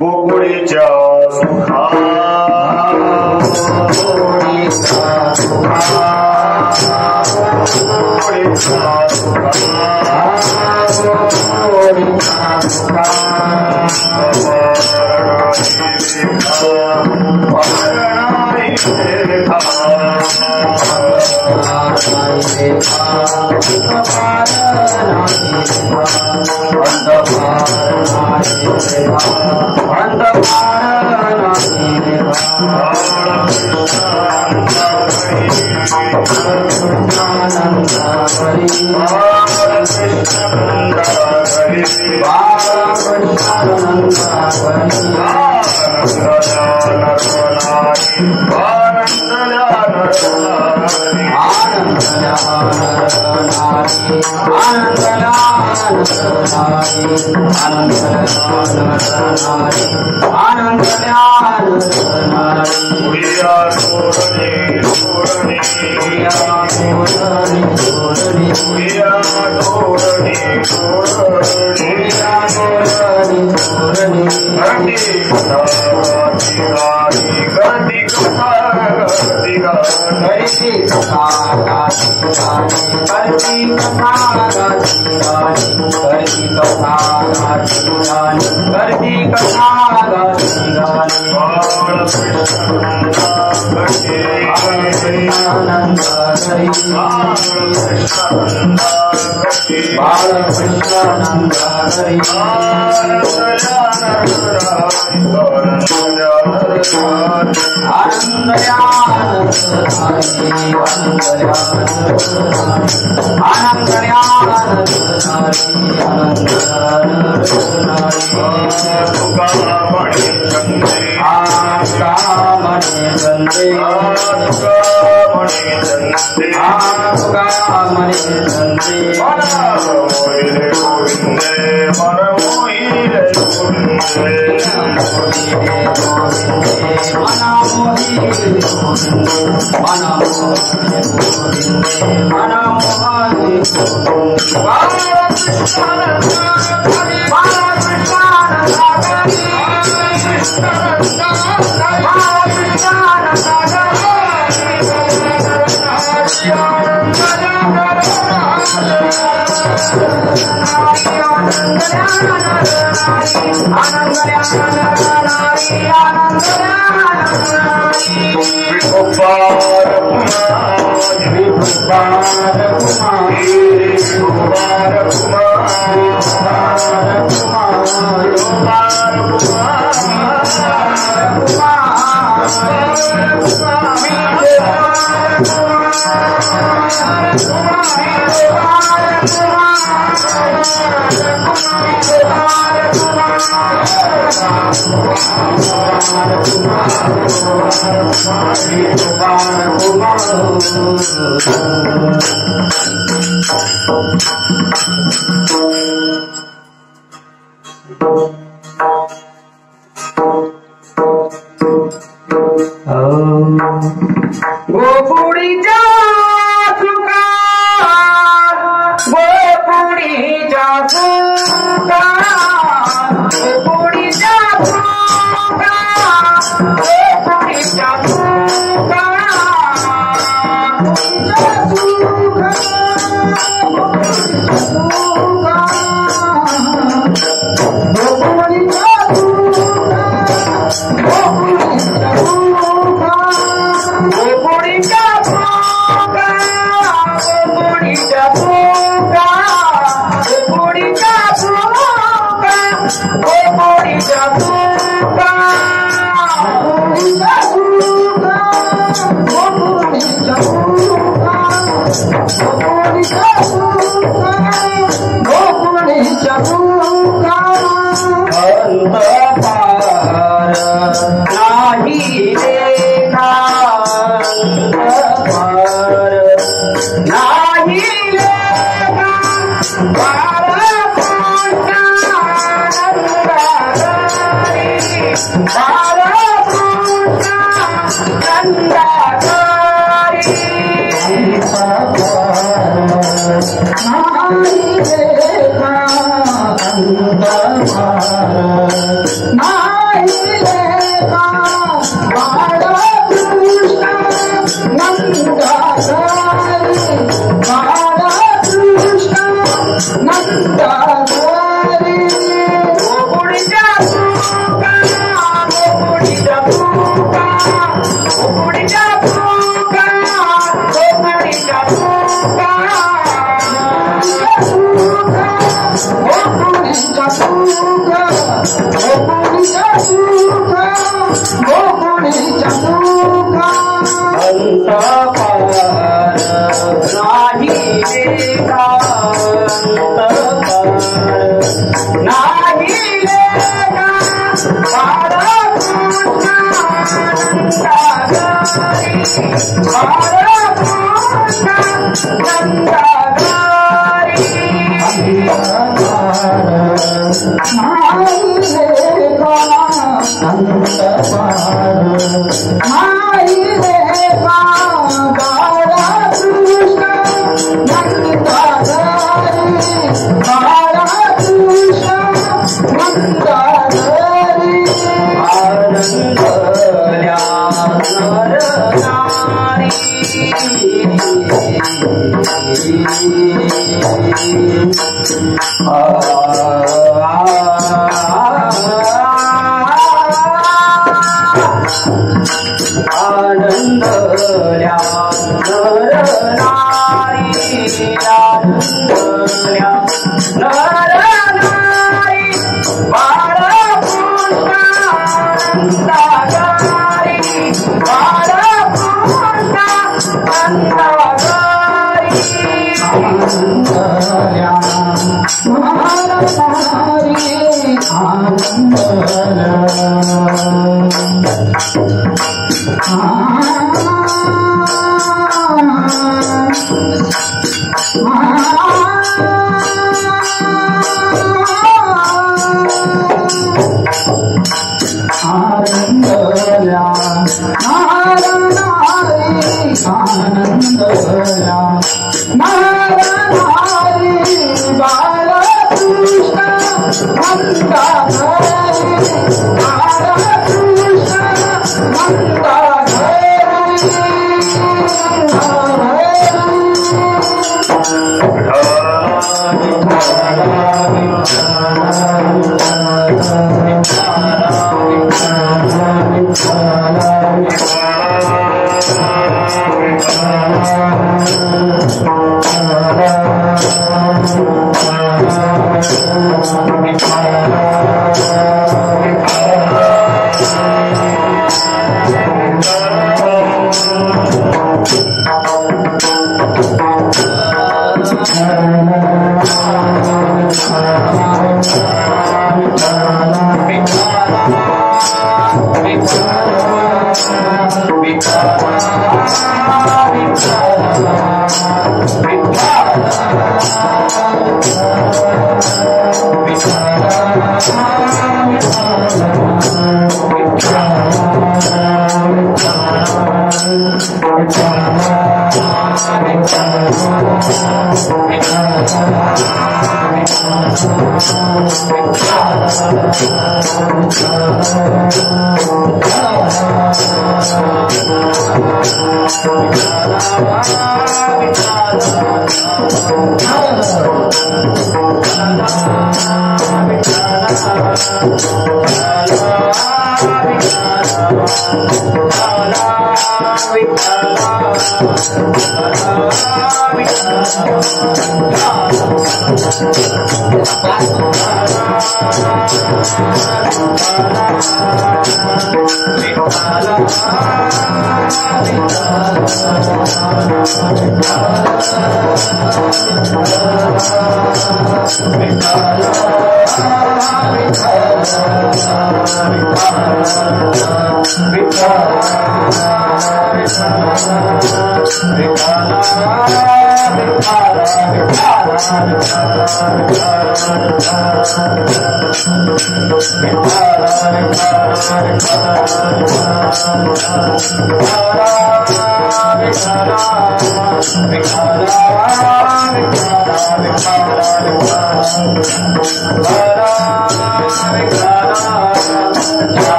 गोकुळीच्या सुखा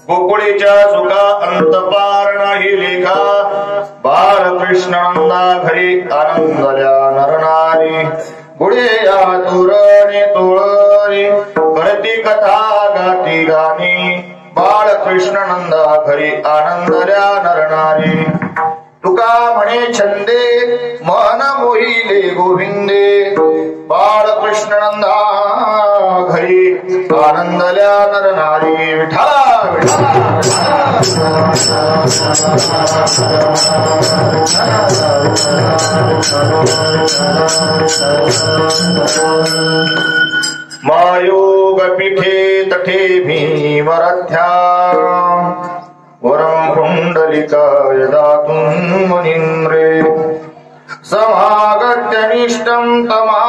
गोकुळीच्या सुखा अंतपार नाही लेखा बाळकृष्णांना घरी आनंदल्या नरनारी गुळे या तोरणे तोळणी करती कथा गाती गाणी बाळकृष्णानंदा घरी आनंदल्या नरनारी तुका म्हणे छंदे मन मोहिले गोविंदे बाळकृष्णानंदा घरी आनंदल्या नरनारी विठ्ठला मायोग पीठे तठे भीमरथ्या वरं कुंडलिकाय दातुं मुनिन्द्रे समागत्यनिष्टं तमां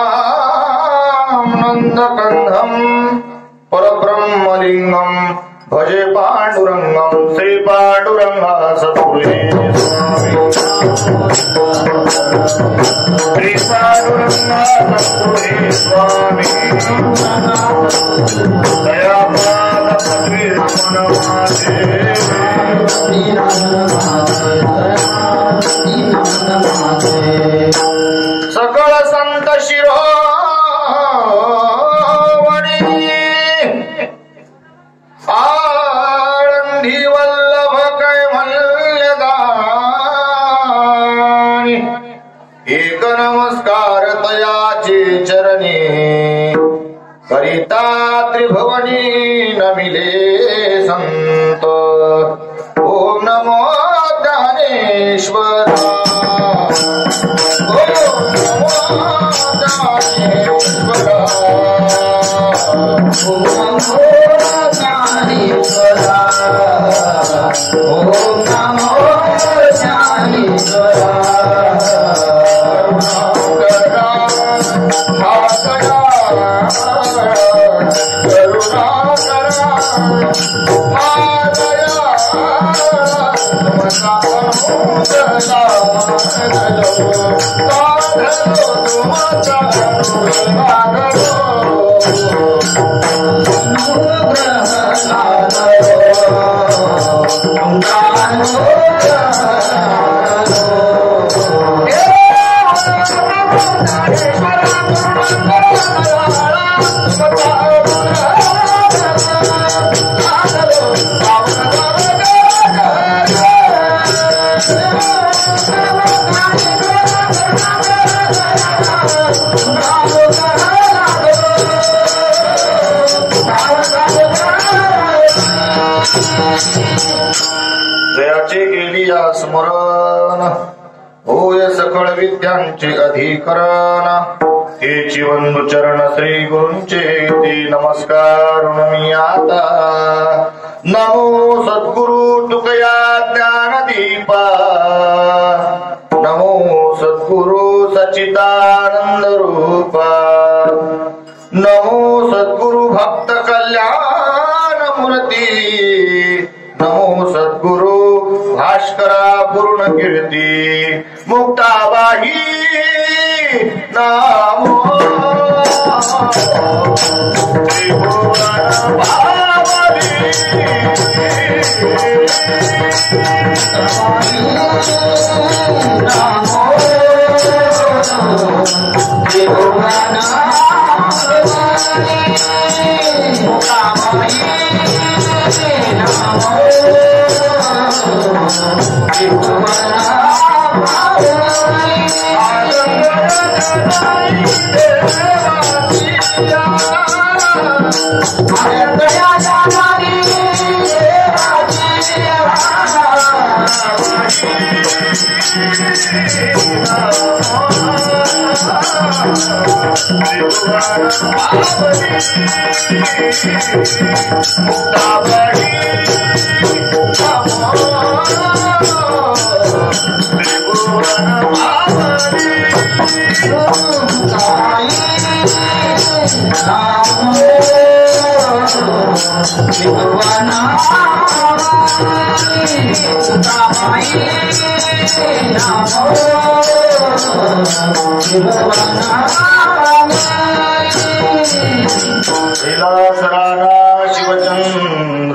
नन्दकन्धं परब्रह्मलिङ्गं भजे पाण्डुरङ्गं श्री पाण्डुरङ्गा सद्गुरुवे श्री पाण्डुरङ्गा सद्गुरुवे स्वामी दयापाल पद्मनाभे सकळ संत शिरोमणी आळंदी वल्लभ कैवल्यदानी एक नमस्कार तयाचे चरणी करिता त्रिभुवनी नमिले संत ओम नमो ज्ञानेश्वरा ओम नमो ज्ञानेश्वरा ओम नमो ज्ञानेश्वरा ओम नमो ज्ञानेश्वरा जयाचे केली स्मरण होय सकळ विद्यांचे अधिकरण हेची वंदू चरण श्री गुरूंचे ते नमस्कार मी आता नमो सद्गुरु तुकया ज्ञानदीपा नमो सद्गुरु सच्चिदानंद रूपा नमो सद्गुरु भक्त कल्याण मूर्ती नमो सद्गुरु भास्करा पूर्ण कीर्ती मुक्ताबाई नमो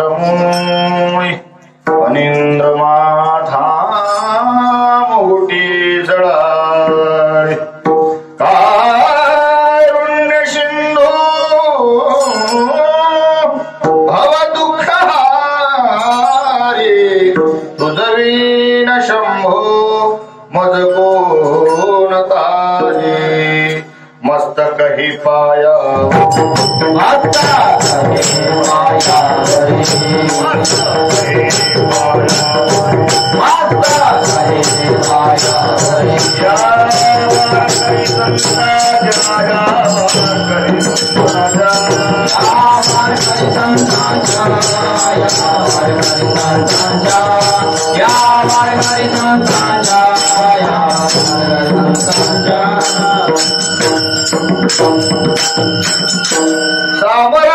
शिवचंद्रमूळी फणींद्रमाथा मुकुटी जळाळे कारुण्य सिंधू भव दुःखहारी तुझवीन शंभो मज कोण तारी मस्तक ही पाया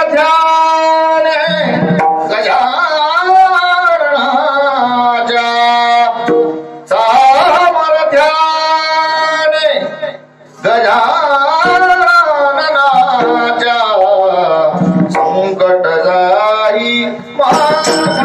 सामर्थ्याने गजाननाच्या सामर्थ्याने गजाननाच्या संकट जाई माझा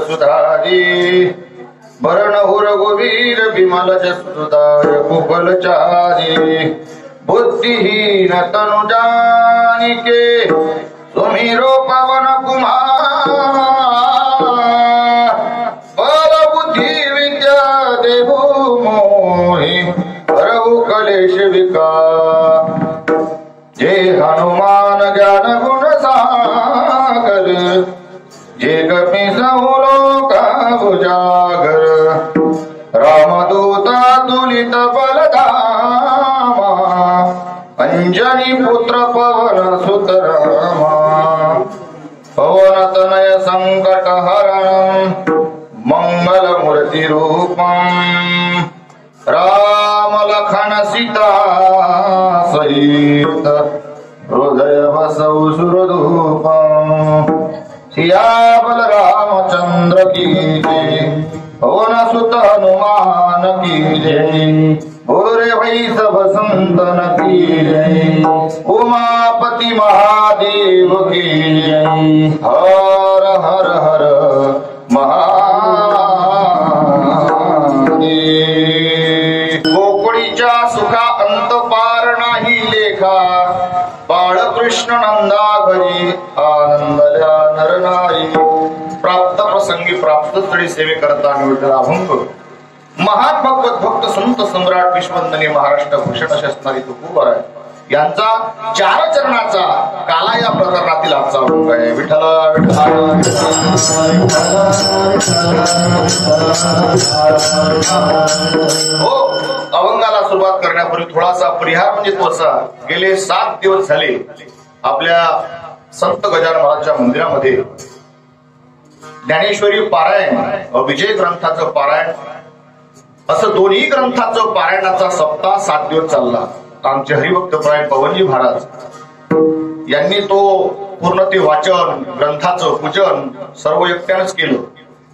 सुधारी भरण हुर गोवीर विमल जसुदाय कुबल चारी बुद्धिहीन तनु जानिके सुमीरो पवन कुमार बल बुद्धि विद्या देहु मोहि हरहु कलेश विकार जे हनुमान ज्ञान गुण सागर जे कपिसहु लोका उजागर रामदूता तुलित बलधामा अंजनी पुत्र पवन सुत रामा पवन तनय संकट हरणं मंगल मूर्ति रूपं राम लखन सीता सहित हृदय बसौ सुरधूपं सिया बलरामचंद्र की जय, पवन सुत हनुमान की जय, बोल रे भाई सब संतन की जय, उमापति महादेव की जय, हर हर हर महादेव। गोकुळीच्या सुखा अंत पार नाही लेखा, बाळकृष्ण नंदा घरी आनंदल्या नरनारी, प्राप्त प्रसंगी प्राप्त स्थळी सेवे करता विठ्ठल अभंग, महान भगवत भक्त संत सम्राट विश्ववंदनीय महाराष्ट्र भूषण असणारी तुकोबार आहे यांचा चार चरणाचा काला या प्रकरणातील आजचा अभंग आहे. विठ्ठल हो, अभंगाला सुरुवात करण्यापूर्वी थोडासा परिहार म्हणजे तो असा, गेले 7 दिवस झाले आपल्या संत गजानन महाराजांच्या मंदिरामध्ये ज्ञानेश्वरी पारायण व विजय ग्रंथाचं पारायण असं दोन्ही ग्रंथाचं पारायणाचा सप्ताह 7 दिवस चालला. आमचे हरिभक्त परायण पवनजी महाराज यांनी तो पूर्ण ते वाचन ग्रंथाचं पूजन सर्व एकट्यानंच केलं.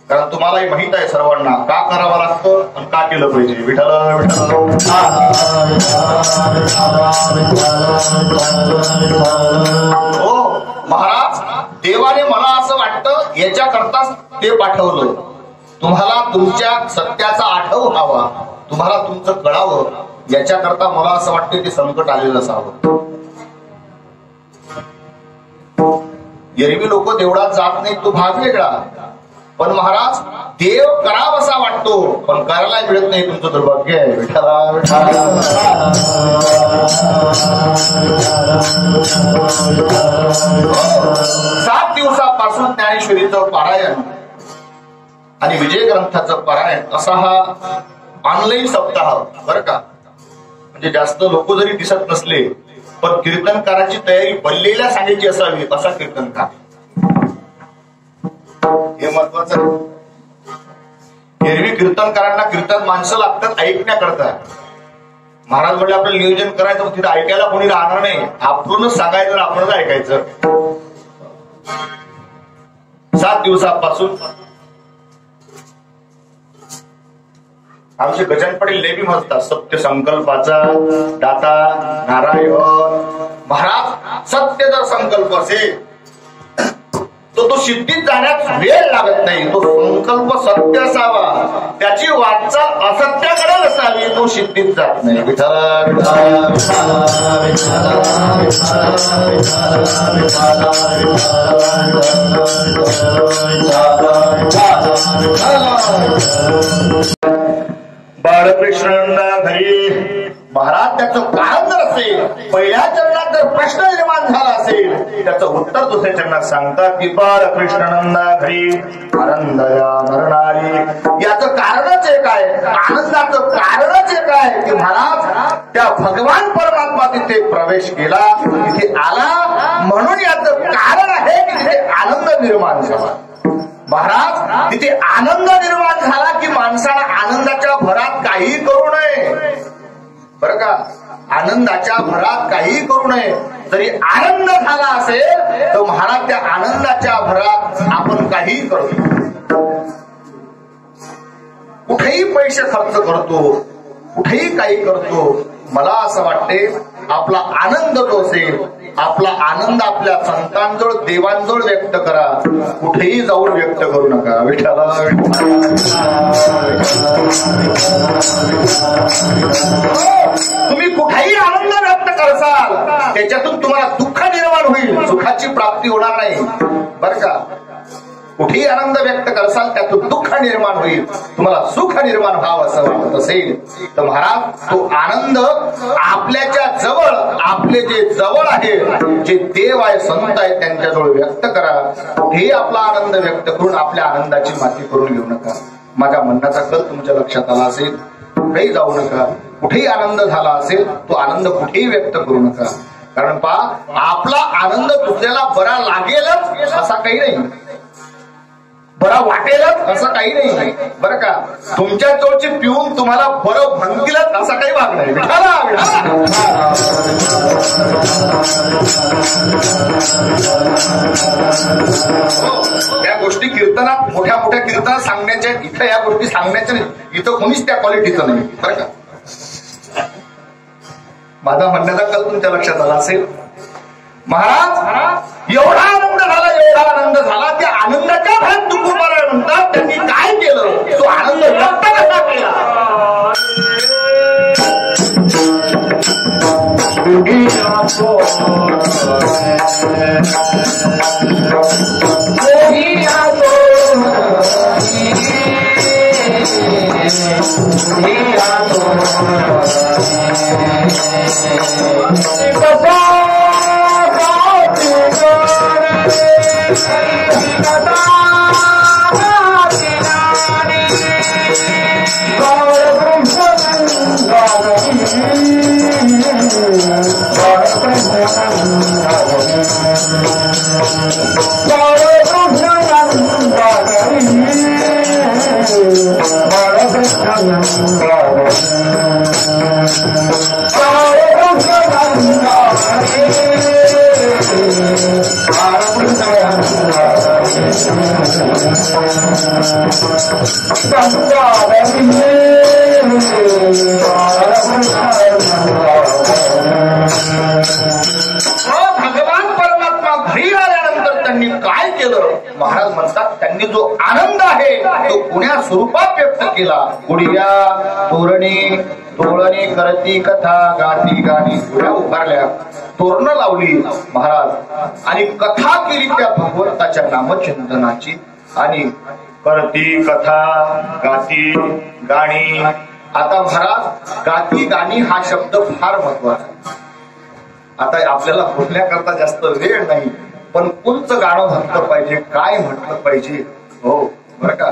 कारण तुम्हालाही माहित आहे सर्वांना का करावं लागतं आणि का केलं पाहिजे. विठ्ठल हो महाराज, देवाने मला असं वाटतं याच्या करताच ते पाठवलं, तुम्हाला तुमच्या सत्याचा आठव व्हावा, तुम्हाला तुमचं कळावं याच्या करता मला असं वाटतं ते संकट आलेलं असावं. एरवी लोक देवळात जात नाहीत तो भाग वेगळा, पण महाराज देव करावासा वाटतो पण करायला मिळत नाही, तुमचं दुर्भाग्य आहे. विठ्ठला 7 दिवसापासून ज्ञानेश्वरीचं पारायण आणि विजय ग्रंथाचं पारायण असा हा ऑनलाईन सप्ताह बरं का. म्हणजे जास्त लोक जरी दिसत नसले पण कीर्तनकाराची तयारी बनलेल्या सांगायची असावी असा कीर्तनकार, हे महत्वाचं. एरवी कीर्तनकारांना कीर्तन माणसं लागतात ऐकण्याकरता. महाराज म्हणले आपलं नियोजन करायचं तिथं ऐकायला कोणी राहणार नाही, आपणच सांगायचं आपणच ऐकायचं. 7 दिवसापासून आमचे गजानन पाटील नेहमी म्हणतात सत्य संकल्पाचा दाता नारायण. महाराज सत्य जर संकल्प असेल तो सिद्धीत जाण्यास वेळ लागत नाही. तो संकल्प सत्य असावा, त्याची वाटचाल असत्याकडे असावी, तो सिद्धीत जात नाही. बाळकृष्णांना घरी महाराज त्याचं कारण जर असेल, पहिल्या चरणात जर प्रश्न निर्माण झाला असेल त्याचं उत्तर दुसऱ्या चरणात सांगतात की बाळकृष्णानंदा घरी आनंदया नरनारी. याचं कारणच एक आहे, आनंदाचं कारणच एक आहे की महाराज त्या भगवान परमात्मा तिथे प्रवेश केला, तिथे आला, म्हणून याचं कारण आहे की तिथे आनंद निर्माण झाला. महाराज तिथे आनंद निर्माण झाला की माणसाला आनंदाच्या भरात काही करू नये बरं का. आनंदाच्या भरात काही करू नये. जरी आनंद झाला असेल तर महाराज त्या आनंदाच्या भरात आपण काही करतो, कुठेही पैसे खर्च करतो, कुठेही काही करतो. मला असं वाटते आपला आनंद जो असेल, आपला आनंद आपल्या संतांजवळ देवांजवळ व्यक्त करा, कुठेही जाऊन व्यक्त करू नका. विठ्ठला तुम्ही कुठेही आनंद व्यक्त करसाल त्याच्यातून तुम्हाला दुःख निर्माण होईल, सुखाची प्राप्ती होणार नाही बरं का. कुठेही आनंद व्यक्त करसाल त्यातून दुःख निर्माण होईल, तुम्हाला सुख निर्माण व्हावं असं वाटत असेल तर महाराज तो आनंद आपल्याच्या जवळ, आपले जे जवळ आहे, जे देव आहे, संत आहे त्यांच्याजवळ व्यक्त करा. कुठेही आपला आनंद व्यक्त करून आपल्या आनंदाची माती करून घेऊ नका. माझ्या म्हणण्याचा कल तुमच्या लक्षात आला असेल. कुठेही जाऊ नका, कुठेही आनंद झाला असेल तो आनंद कुठेही व्यक्त करू नका. कारण पहा आपला आनंद दुसऱ्याला बरा लागेलच असा काही नाही, बरा वाटेलच असं काही नाही बरं का. तुमच्या जवळचे पिऊन तुम्हाला बरं म्हणतीलच असा काही भाग नाही. या गोष्टी कीर्तनात मोठ्या मोठ्या कीर्तनात सांगण्याच्या, इथं या गोष्टी सांगण्याच्या इथं कोणीच त्या क्वालिटीचं नाही बरं का. माझा म्हणण्याचा कल तुमच्या लक्षात आला असेल. महाराज एवढा आनंद झाला, एवढा आनंद झाला, त्या आनंदाच्या भरात तुकोबाराय म्हणतात त्यांनी काय केलं, तो आनंद व्यक्त कसा केला. भगवान परमात्मा घरी आल्यानंतर त्यांनी काय केलं. महाराज म्हणतात त्यांनी जो आनंद आहे तो पुण्या स्वरूपात व्यक्त केला. गुडिया तोरणे तोरणे करती कथा गाती गाणी, गुड्या उभारल्या, तोरणं लावली महाराज आणि कथा केली त्या भगवंताच्या नामचिंतनाची. आणि करती कथा गाती गाणी. आता महाराज गाती गाणी हा शब्द फार महत्वाचा. आता आपल्याला बोलण्याकरता जास्त वेळ नाही, पण कोणचं गाणं म्हटलं पाहिजे, काय म्हटलं पाहिजे, हो बरं का.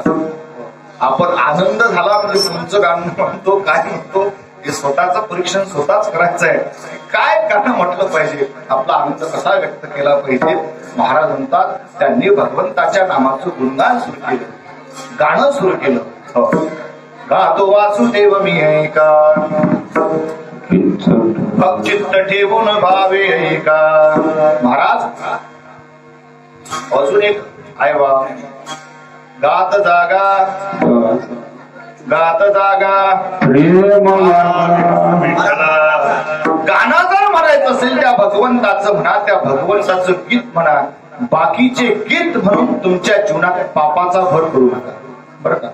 आपण आनंद झाला म्हणजे कोणचं गाणं म्हणतो, काय म्हणतो, हे स्वतःचं परीक्षण स्वतःच करायचं आहे. काय गाणं म्हटलं पाहिजे, आपला आनंद कसा व्यक्त केला पाहिजे. महाराज म्हणतात त्यांनी भगवंताच्या नामाचं गुणगान सुरू केलं, गाणं सुरू केलं. हो, गातो वासुदेव मी ऐका, चित्त ठेवून भावे ऐका. महाराज अजून एक आहे बा, गात जागा गात जागा गाणं जर म्हणायचं असेल त्या भगवंताचं म्हणा, त्या भगवंताचं गीत म्हणा. बाकीचे गीत म्हणून तुमच्या जीवनात पापाचा भर करू नका बरं का.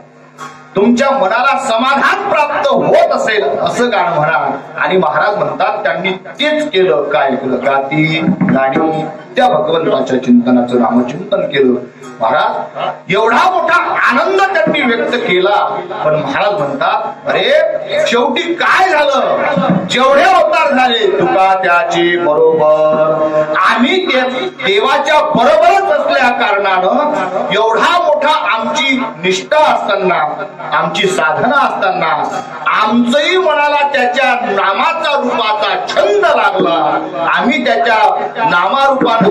तुमच्या मनाला समाधान प्राप्त होत असेल असं गाणं म्हणा. आणि महाराज म्हणतात त्यांनी तेच केलं. काय केलं, गाती गाणी त्या भगवंताच्या चिंतनाचं नामचिंतन केलं. महाराज एवढा मोठा आनंद त्यांनी व्यक्त केला. पण महाराज म्हणतात अरे शेवटी काय झालं, जेवढे अवतार झाले तुका त्याचे बरोबर. आम्ही देवाच्या बरोबरच असल्या कारणानं एवढा मोठा आमची निष्ठा असताना, आमची साधना असताना आमचंही मनाला त्याच्या नामाचा रूपाचा छंद लागला. आम्ही त्याच्या नामारूपाने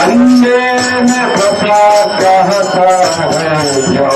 पंजे में फंसा कहता है जो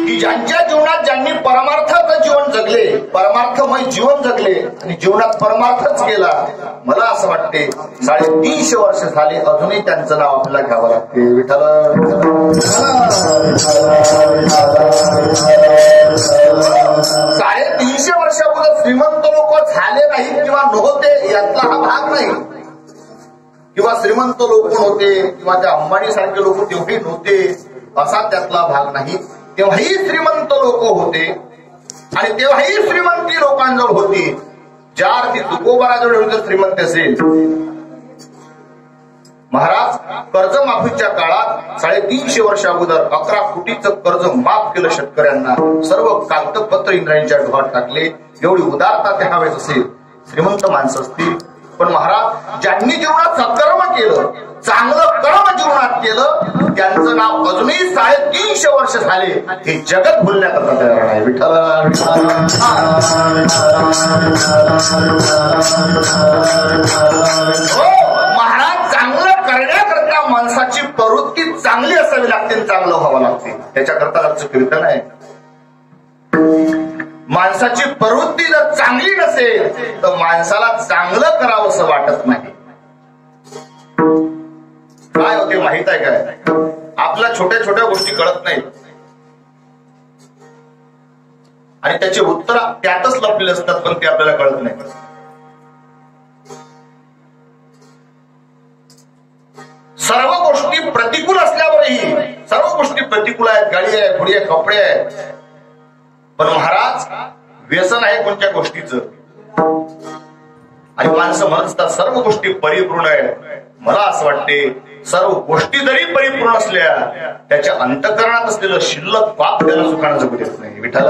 की ज्यांच्या जीवनात ज्यांनी परमार्थाचं जीवन जगले, परमार्थमय जीवन जगले आणि जीवनात परमार्थच केला, मला असं वाटते 350 वर्ष झाले अजूनही त्यांचं नाव आपल्याला घ्यावं लागते. विठ्ठल 350 वर्षापूर्वी श्रीमंत लोक झाले नाहीत किंवा नव्हते यातला हा भाग नाही, किंवा श्रीमंत लोक होते किंवा त्या अंबानी सारखे लोक तेवढे नव्हते असा त्यातला भाग नाही. तेव्हाही श्रीमंत लोक होते आणि तेव्हाही श्रीमंती लोकांजवळ होती. ज्या अर्थी तुकोबाराजवळ जर श्रीमंत असेल, महाराज कर्जमाफीच्या काळात 350 वर्ष अगोदर 11 कोटीचं कर्ज माफ केलं शेतकऱ्यांना. सर्व कागदपत्र इंद्रायणीच्या डोहात टाकले. एवढी उदारता त्या हवेत असेल, श्रीमंत माणसं असतील. पण महाराज ज्यांनी जीवनात सत्कर्म केलं, चांगलं कर्म जीवनात केलं, त्यांचं नाव अजूनही 350 वर्ष झाले हे जगत भुलण्याकरता तयार नाही. विठ्ठल महाराज चांगलं करण्याकरता माणसाची प्रवृत्ती चांगली असावी लागते, चांगलं व्हावं लागते. त्याच्याकरता आजचं कीर्तन आहे. माणसाची प्रवृत्ती जर चांगली नसेल तर माणसाला चांगलं करावं असं वाटत नाही. काय होते माहित आहे काय, आपल्या छोट्या छोट्या गोष्टी कळत नाहीत आणि त्याचे उत्तर त्यातच लपलेले असतात, पण ते आपल्याला कळत नाही. सर्व गोष्टी प्रतिकूल असल्यावरही, सर्व गोष्टी प्रतिकूल आहेत, गाडी आहे, घोडी आहे, कपडे आहेत, पण महाराज व्यसन आहे कोणत्या गोष्टीचं. आणि माणसं म्हणत असतात सर्व गोष्टी परिपूर्ण आहेत. मला असं वाटते सर्व गोष्टी जरी परिपूर्ण असल्या, त्याच्या अंतःकरणात असलेलं शिल्लक पाप त्याला सुखानं जगू देत नाही. विठ्ठल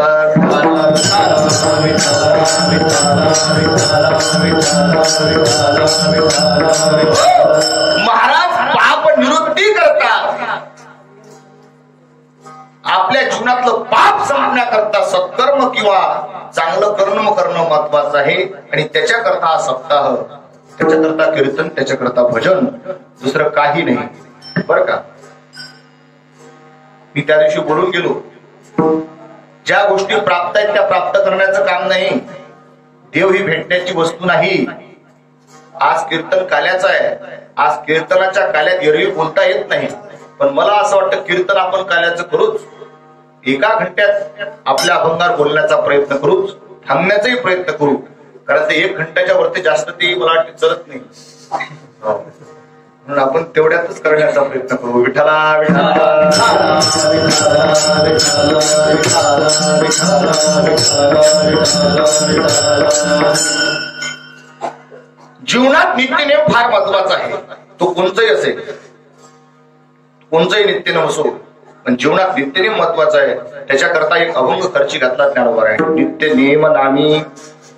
महाराज पाप निवृत्ती करतात. आपल्या जीवनातलं पाप संपण्याकरता सत्कर्म किंवा चांगलं कर्म करणं महत्वाचं आहे. आणि त्याच्याकरता हा सप्ताह, त्याच्याकरता कीर्तन, त्याच्याकरता भजन, दुसरं काही नाही. बरं का, मी त्या दिवशी बोलून गेलो, ज्या गोष्टी प्राप्त आहेत त्या प्राप्त करण्याचं काम नाही. देव ही भेटण्याची वस्तू नाही. आज कीर्तन काल्याचं आहे. आज कीर्तनाच्या काल्यात एरवी बोलता येत नाही, पण मला असं वाटतं कीर्तन आपण काल्याचं करूच. 1 घंट्यात आपल्या अभंगार बोलण्याचा प्रयत्न करूच, थांबण्याचाही प्रयत्न करू. कारण ते 1 घंट्याच्या वरती जास्त ते मला वाटते चलत नाही, म्हणून आपण तेवढ्यातच करण्याचा प्रयत्न करू. विठ्ठला जीवनात नित्यनेम फार महत्वाचा आहे. तो कोणताही असेल, कोणताही नित्यनेम असो, पण जीवनात नित्यनेम महत्वाचा आहे. त्याच्याकरता एक अभंग खर्ची घातला ज्ञानोबा. नित्य नेम नामी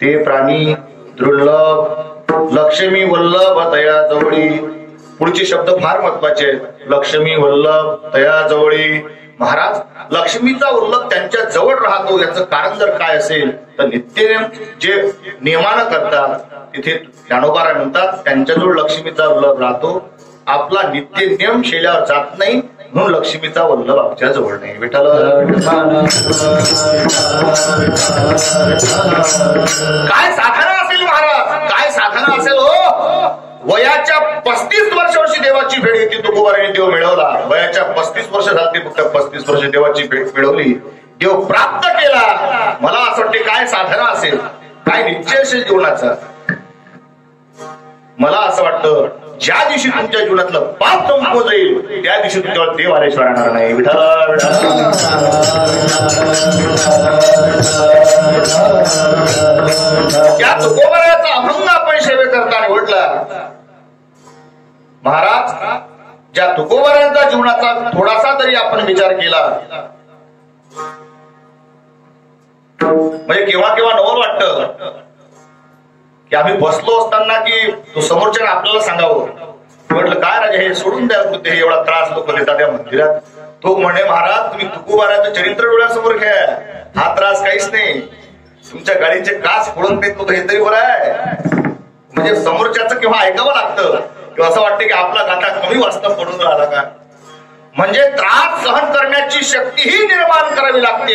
ते प्राणी दुर्लभ, लक्ष्मी वल्लभ तया जवळी. पुढचे शब्द फार महत्वाचे आहेत. लक्ष्मी वल्लभ तया जवळी. महाराज लक्ष्मीचा वल्लभ त्यांच्या जवळ राहतो. याचं कारण जर काय असेल तर नित्यनेम जे नियमानं करतात, तिथे ज्ञानोबा म्हणतात त्यांच्याजवळ लक्ष्मीचा वल्लभ राहतो. आपला नित्य नियम शेल्यावर जात नाही, म्हणून लक्ष्मीचा वल्लभ आमच्या जवळ नाही. विठ्ठल काय साधना असेल महाराज, काय साधना असेल हो. वयाच्या 35 वर्षी देवाची भेट घेतली तुकोबाराने, देव मिळवला. वयाच्या 35 वर्ष झाली, फक्त 35 वर्ष देवाची भेट मिळवली. देव प्राप्त केला, मला असं वाटते काय साधना असेल, काय निश्चय असेल जीवनाचा. मला असं वाटतं ज्या दिवशी तुमच्या जीवनातलं पाप संपवून जाईल त्या दिवशी तुमच्यावर देव आलेश्वर येणार नाही. विठ्ठल त्या तुकोबराचा अभंग आपण सेवे करताना ओढला. महाराज, ज्या तुकोबरांचा जीवनाचा थोडासा तरी आपण विचार केला म्हणजे केव्हा केव्हा नवल वाटतं की आम्ही बसलो असताना की तो समोरच्या आपल्याला सांगावं. म्हटलं काय राजा हे सोडून द्या, हे एवढा त्रास लोक देतात त्या मंदिरात. तो म्हणे महाराज तुम्ही तुकोबाराचं चरित्र डोळ्यासमोर घ्या, हा त्रास काहीच नाही. तुमच्या गाडीचे काच फोडून देत होतं हे तरी बरं आहे. म्हणजे समोरच्याचं केव्हा ऐकावं लागतं किंवा असं वाटतं की आपला गाठा कमी वाचता पडून राहिला का. म्हणजे त्रास सहन करण्याची शक्ती ही निर्माण करावी लागते.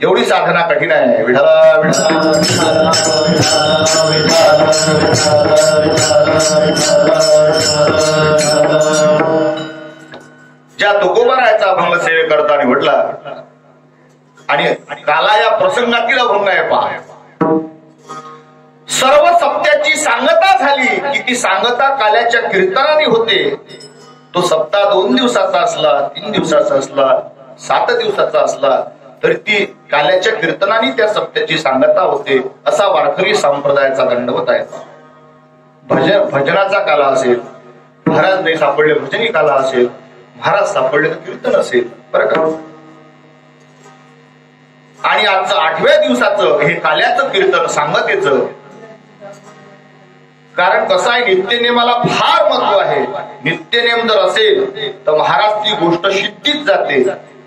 एवढी साधना कठीण आहे. ज्या तुकोबराचा अभंग सेवे करताना म्हटला आणि काला या प्रसंगातील अभंग आहे पहा. सर्व सत्याची सांगता झाली की ती सांगता काल्याच्या कीर्तनाने होते. तो सप्ताह 2 दिवसाचा असला, 3 दिवसाचा असला, 7 दिवसाचा असला तरी ती काल्याच्या कीर्तनाने त्या सत्याची सांगता होते. असा वारकरी संप्रदायाचा दंडवत आहे. भजनाचा काला असेल, महाराज नाही सापडले भजनी काला असेल, महाराज सापडले तर कीर्तन असेल, बरं का. आणि आजचं 8व्या दिवसाचं हे काल्याचं कीर्तन सांगतेचं. कारण कसं आहे, नित्यनेमाला फार महत्व आहे. नित्यनेम जर असेल तर महाराज ती गोष्ट सिद्धीत जाते,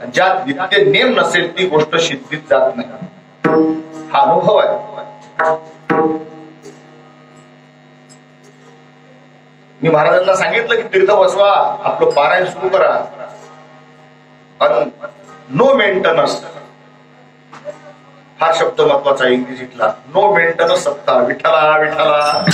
ज्यात नित्यनेम नसेल ती गोष्ट सिद्धीत जात नाही. हा अनुभव आहे. मी महाराजांना सांगितलं की तीर्थ बसवा, आपलं पारायण सुरू करा, नो मेंटेनन्स हा शब्द महत्वाचा आहे इंग्रजीतला. नो मेंटेनन्स सत्ता. विठ्ठला विठ्ठला.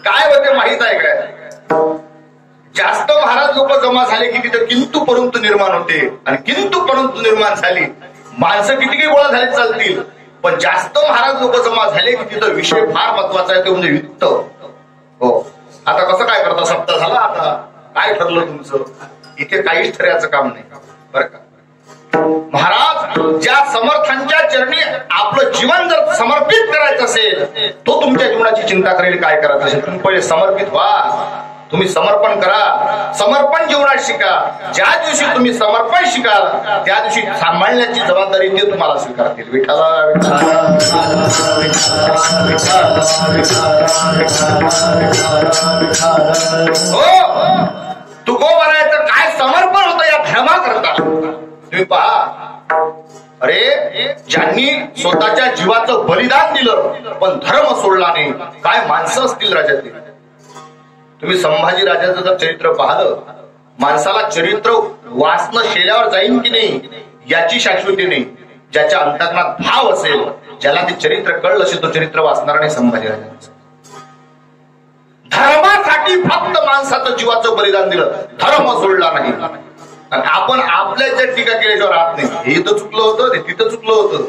काय होते माहित आहे काय, जास्त महाराज लोक जमा झाले की तिथं किंतु परंतु निर्माण होते, आणि किंतु परंतु निर्माण झाली माणसं किती गोळा झाली चालतील, पण जास्त महाराज लोक जमा झाले की तिथं विषय फार महत्वाचा आहे, ते म्हणजे युक्त. हो, आता कसं काय करता, सप्ताह झाला, आता काय ठरलं तुमचं, इथे काहीच ठरायचं काम नाही, बरं का. महाराज ज्या समर्थांच्या चरणी आपलं जीवन जर समर्पित करायचं असेल, तो तुमच्या जीवनाची चिंता करेल काय करायचं असेल. तुम्ही पहिले समर्पित व्हा, तुम्ही समर्पण करा, समर्पण जीवनात शिका. ज्या दिवशी तुम्ही समर्पण शिकाल त्या दिवशी सांभाळण्याची जबाबदारी ते तुम्हाला स्वीकारतील. विठ्ठला हो, तुकोबाराचं काय समर्पण होतं या धर्मा करता. तुम्ही पहा, अरे ज्यांनी स्वतःच्या जीवाचं बलिदान दिलं पण धर्म सोडला नाही, काय माणसं असतील राजातील. तुम्ही संभाजी राजाचं जर चरित्र पाहिलं, माणसाला चरित्र वाचणं शेल्यावर जाईन की नाही याची शाश्वती नाही. ज्याच्या अंतकरणात भाव असेल, ज्याला ते चरित्र कळलं असेल, तो चरित्र वाचणार नाही संभाजी राजाचं. धर्मासाठी फक्त माणसाचं जीवाचं बलिदान दिलं, धर्म सोडला नाही. आणि आपण आपल्याच्या टीका केल्याशिवाय राहत नाही. हे इथं चुकलं होतं, ते तिथं चुकलं होतं,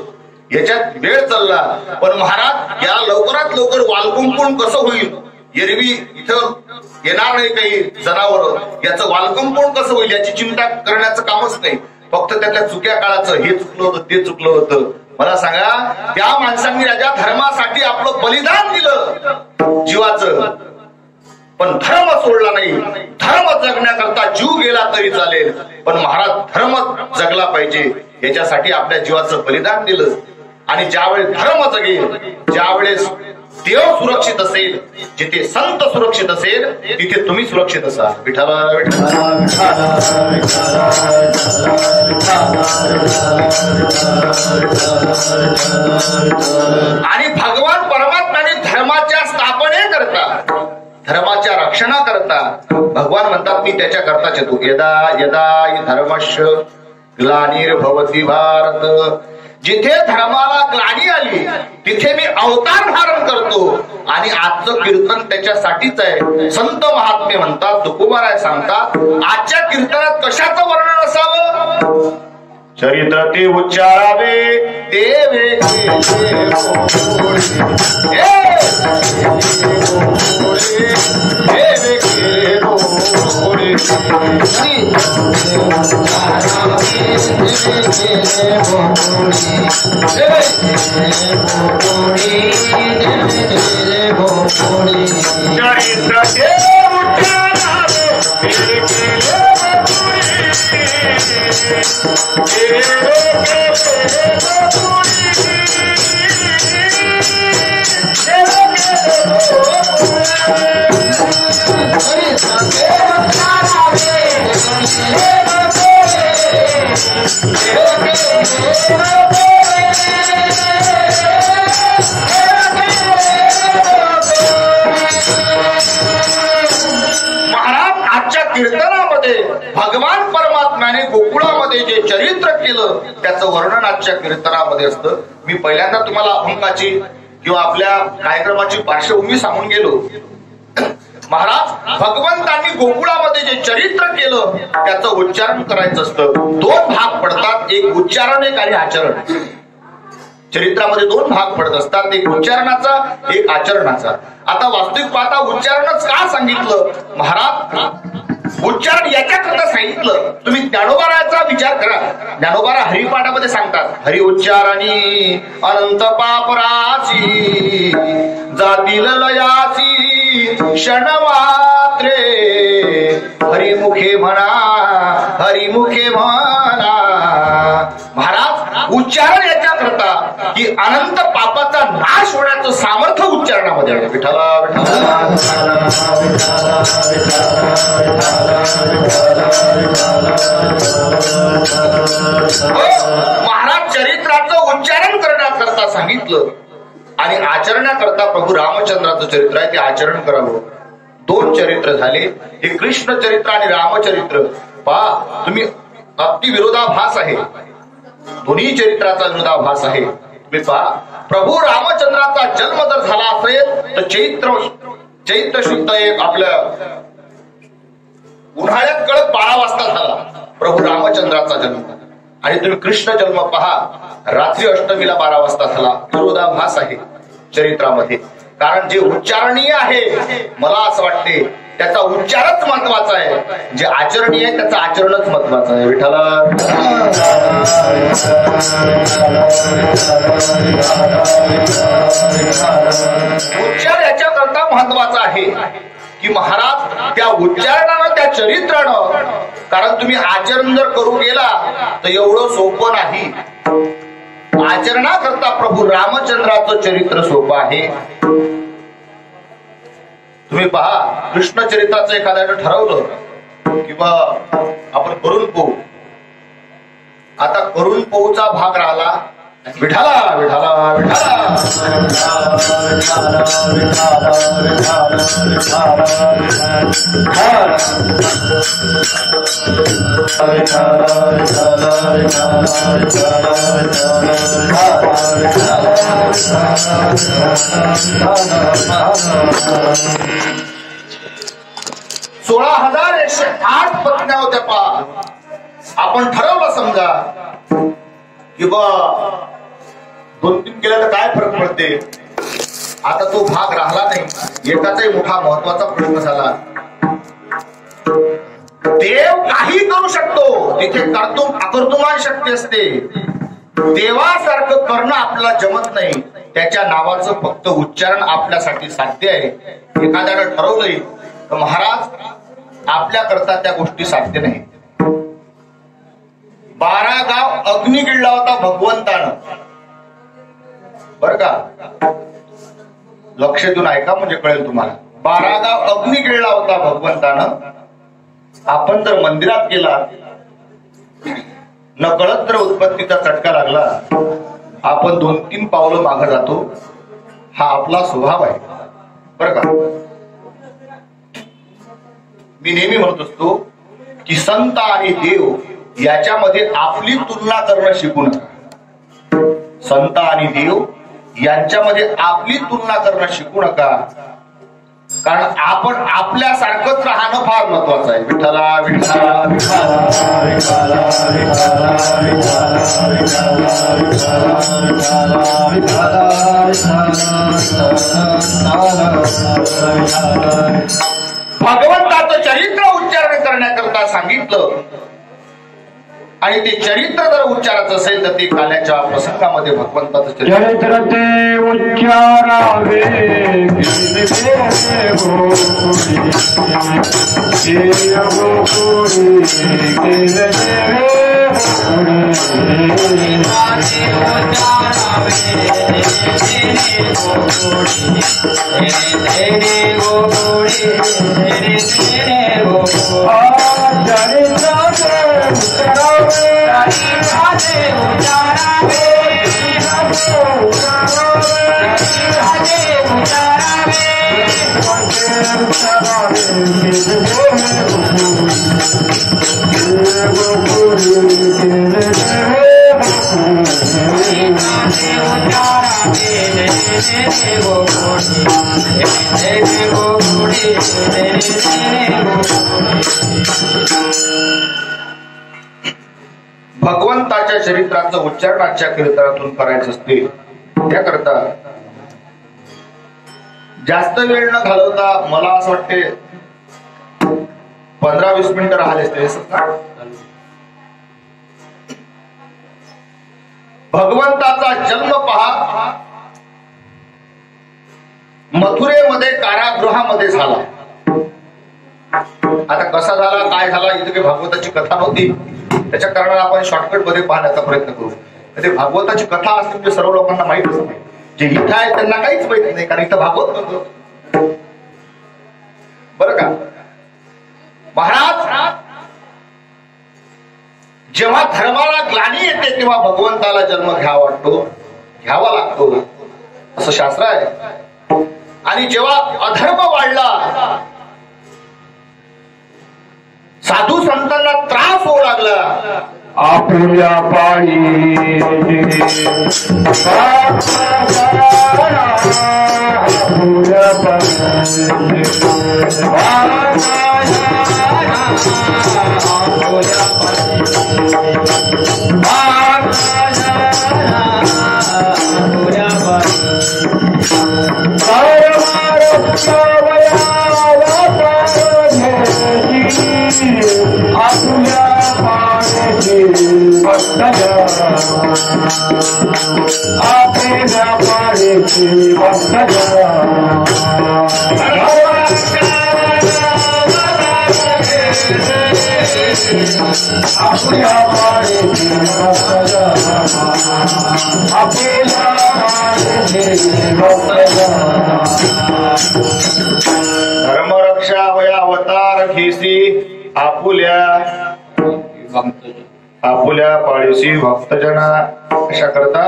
याच्यात वेळ चालला. पण महाराज या लवकरात लवकर वालकुंपण कसं होईल, एरवी इथं येणार नाही काही जनावर, याचं वालकुंपण कसं होईल याची चिंता करण्याचं कामच नाही. फक्त त्यातल्या चुक्या काळाचं, हे चुकलं होतं, ते चुकलं होतं. मला सांगा, त्या माणसांनी राजा धर्मासाठी आपलं बलिदान दिलं जीवाचं, पण धर्म सोडला नाही. धर्म जगण्याकरता जीव गेला तरी चालेल, पण महाराज धर्म जगला पाहिजे याच्यासाठी आपल्या जीवाचं बलिदान दिलं. आणि ज्यावेळेस धर्म जगेल, ज्यावेळेस देव सुरक्षित असेल, जिथे संत सुरक्षित असेल तिथे तुम्ही सुरक्षित असाल. विठ्ठला आणि भगवान परमात्म्याने धर्माच्या स्थापने करता, धर्माच्या रक्षणा करता भगवान म्हणतात मी त्याच्या करताच येतो. यदा यदा धर्मस्य ग्लानिर्भवति भारत. जिथे धर्माला ग्लानी आली तिथे मी अवतार धारण करतो आणि आजचं कीर्तन त्याच्यासाठीच आहे. संत महात्मे म्हणतात, तुकोबाराय सांगतात, आजच्या कीर्तनात कशाचं वर्णन असावं? चरित्र ते उच्चारावे देवे कीर्तनामध्ये भगवान परमात्म्याने गोकुळामध्ये जे चरित्र केलं त्याचं वर्णन आजच्या कीर्तनामध्ये असतं. मी पहिल्यांदा तुम्हाला अभंगाची किंवा आपल्या कार्यक्रमाची पार्श्वभूमी सांगून गेलो. महाराज भगवंतांनी गोकुळामध्ये जे चरित्र केलं त्याचं उच्चारण करायचं असतं. दोन भाग पडतात, एक उच्चारण एक आणि आचरण. चरित्रामध्ये दोन भाग पडत असतात, एक उच्चारणाचा एक आचरणाचा. आता वास्तविक पाहता उच्चारणच का सांगितलं महाराज? उच्चारण याच्याकरता सांगितलं. तुम्ही ज्ञानोबाराचा विचार करा. ज्ञानोबारा हरिपाठामध्ये सांगतात, हरि उच्चारणी अनंत पापराची जातील लयाची क्षण मात्रे हरिमुखे म्हणा हरिमुखे म्हणा. महाराज उच्चारण याच्याकरता की अनंत पापाचा नाश होण्याचं सामर्थ्य उच्चारणामध्ये आहे. विठ्ठला महाराज चरित्राचं उच्चारण करण्याकरता सांगितलं आणि आचरण्याकरता प्रभू रामचंद्राचं चरित्र आहे ते आचरण करावं. दोन चरित्र झाले, हे कृष्ण चरित्र आणि रामचरित्र. पहा तुम्ही, अगदी विरोधाभास आहे, दोन्ही चरित्राचा विरोधाभास आहे. तुम्ही पहा, प्रभू रामचंद्राचा जन्म जर झाला असेल तर चैत्र शुद्ध एक आपल्या उन्हाळ्यात कळत 12 वाजता झाला प्रभू रामचंद्राचा जन्म. आणि तुम्ही कृष्ण जन्म पहा, रात्री अष्टमीला 12 वाजता झाला. विरोधाभास आहे चरित्रामध्ये. कारण जे उच्चारणीय आहे मला असं वाटते त्याचा उच्चारच महत्वाचा आहे, जे आचरणीय आहे त्याचं आचरणच महत्वाचं आहे. विठ्ठला उच्चार याच्याकरता महत्वाचा आहे की महाराज त्या उच्चारणानं त्या चरित्रानं, कारण तुम्ही आचरण जर करू गेला तर एवढं सोपं नाही. आचरणाकरता प्रभू रामचंद्राचं चरित्र सोपं आहे. तुम्ही पहा, कृष्ण चरित्राचं एखाद्यानं ठरवलं किंवा आपण करून पाहू. आता करून पाहूचा भाग राहिला विठाला विठाला विठाला. सोळा 16,108 पत्न्या होत्या. पहा, आपण ठरवलं समजा की बा 2-3 केल्या तर काय फरक पडते. आता तो भाग राहिला नाही. एकाचाही मोठा महत्वाचा प्रश्न झाला. देव काही करू शकतो, तिथे अकर्तुमान शक्ती असते. देवासारखं करणं आपल्याला जमत नाही. त्याच्या नावाचं फक्त उच्चारण आपल्यासाठी साध्य आहे. एखाद्यानं ठरवलंय तर महाराज आपल्या करता त्या गोष्टी साध्य नाही. 12 गाव अग्नी गिळला होता भगवंतानं, बर का? लक्ष देऊन ऐका म्हणजे कळेल तुम्हाला. 12 गाव अग्नी गिळला होता भगवंतानं. आपण जर मंदिरात गेला, नकळत जर उत्पत्तीचा चटका लागला, आपण 2-3 पावलं मागे जातो. हा आपला स्वभाव आहे, बर का? मी नेहमी म्हणत असतो की संत आणि देव याच्यामध्ये आपली तुलना करणं शिकू नका. संत आणि देव यांच्यामध्ये आपली तुलना करणं शिकू नका, कारण आपण आपल्यासारखंच राहणं फार महत्वाचं आहे. विठ्ठला विठ्ठला भगवंताचं चरित्र उच्चारण करण्याकरता सांगितलं, आणि ते चरित्र जर उच्चाराचं असेल तर ते काल्याच्या प्रसंगामध्ये भगवंताचं चरित्र ते उच्चारावे. भगवंताच्या चरित्राचं उच्चारण आजच्या कीर्तनातून करायचं असते. त्याकरता जास्त वेळ न घालवता मला असं वाटते 15-20 मिनिटं राहिले असते. भगवंताचा जन्म पहा मथुरेमध्ये कारागृहामध्ये झाला. आता कसा झाला काय झाला इथे काही भागवताची कथा नव्हती, त्याच्या कारणाने आपण शॉर्टकट मध्ये पाहण्याचा प्रयत्न करू. ते भागवताची कथा असते म्हणजे सर्व लोकांना माहित असते, जे इथं आहे त्यांना काहीच माहित नाही, कारण इथं भागवत नव्हतं. बरं का महाराज, जेव्हा धर्माला ग्लानी येते तेव्हा भगवंताला जन्म घ्यावा लागतो असं शास्त्र आहे. आणि जेव्हा अधर्म वाढला, साधू संतांना त्रास होऊ लागला, आपल्या पायी धर्मरक्षा वया अवतार घेसी आपुल्या पाळीसी भक्तजना. अशा करता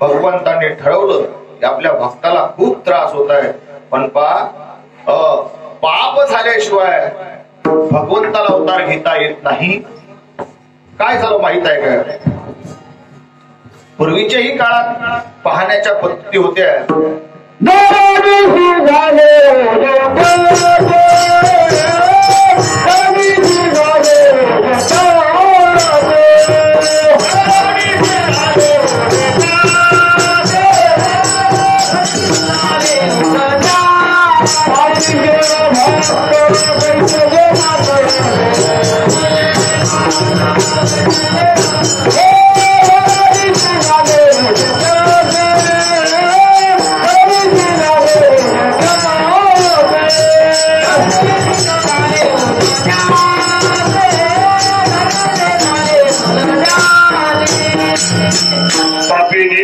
भगवंतांनी ठरवलं की आपल्या भक्ताला खूप त्रास होत आहे, पण पाप झाल्याशिवाय भगवंताला अवतार घेता येत नाही. काय झालं माहित आहे का? पूर्वीच्याही काळात पाहण्याच्या पद्धती होत्या.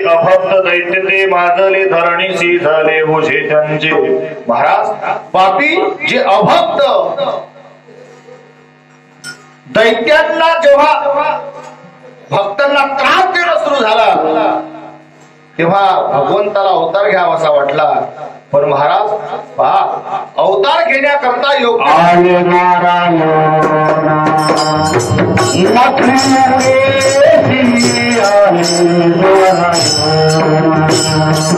अभक्त दैत्य ते माजले धरणीशी झाले ओझे त्यांचे. महाराज, पापी जे अभक्त दैत्यांना जेव्हा भक्तांना त्रास देणं सुरू झाला तेव्हा भगवंताला अवतार घ्यावा असा वाटला. पण महाराज पहा, अवतार घेण्याकरता योग्य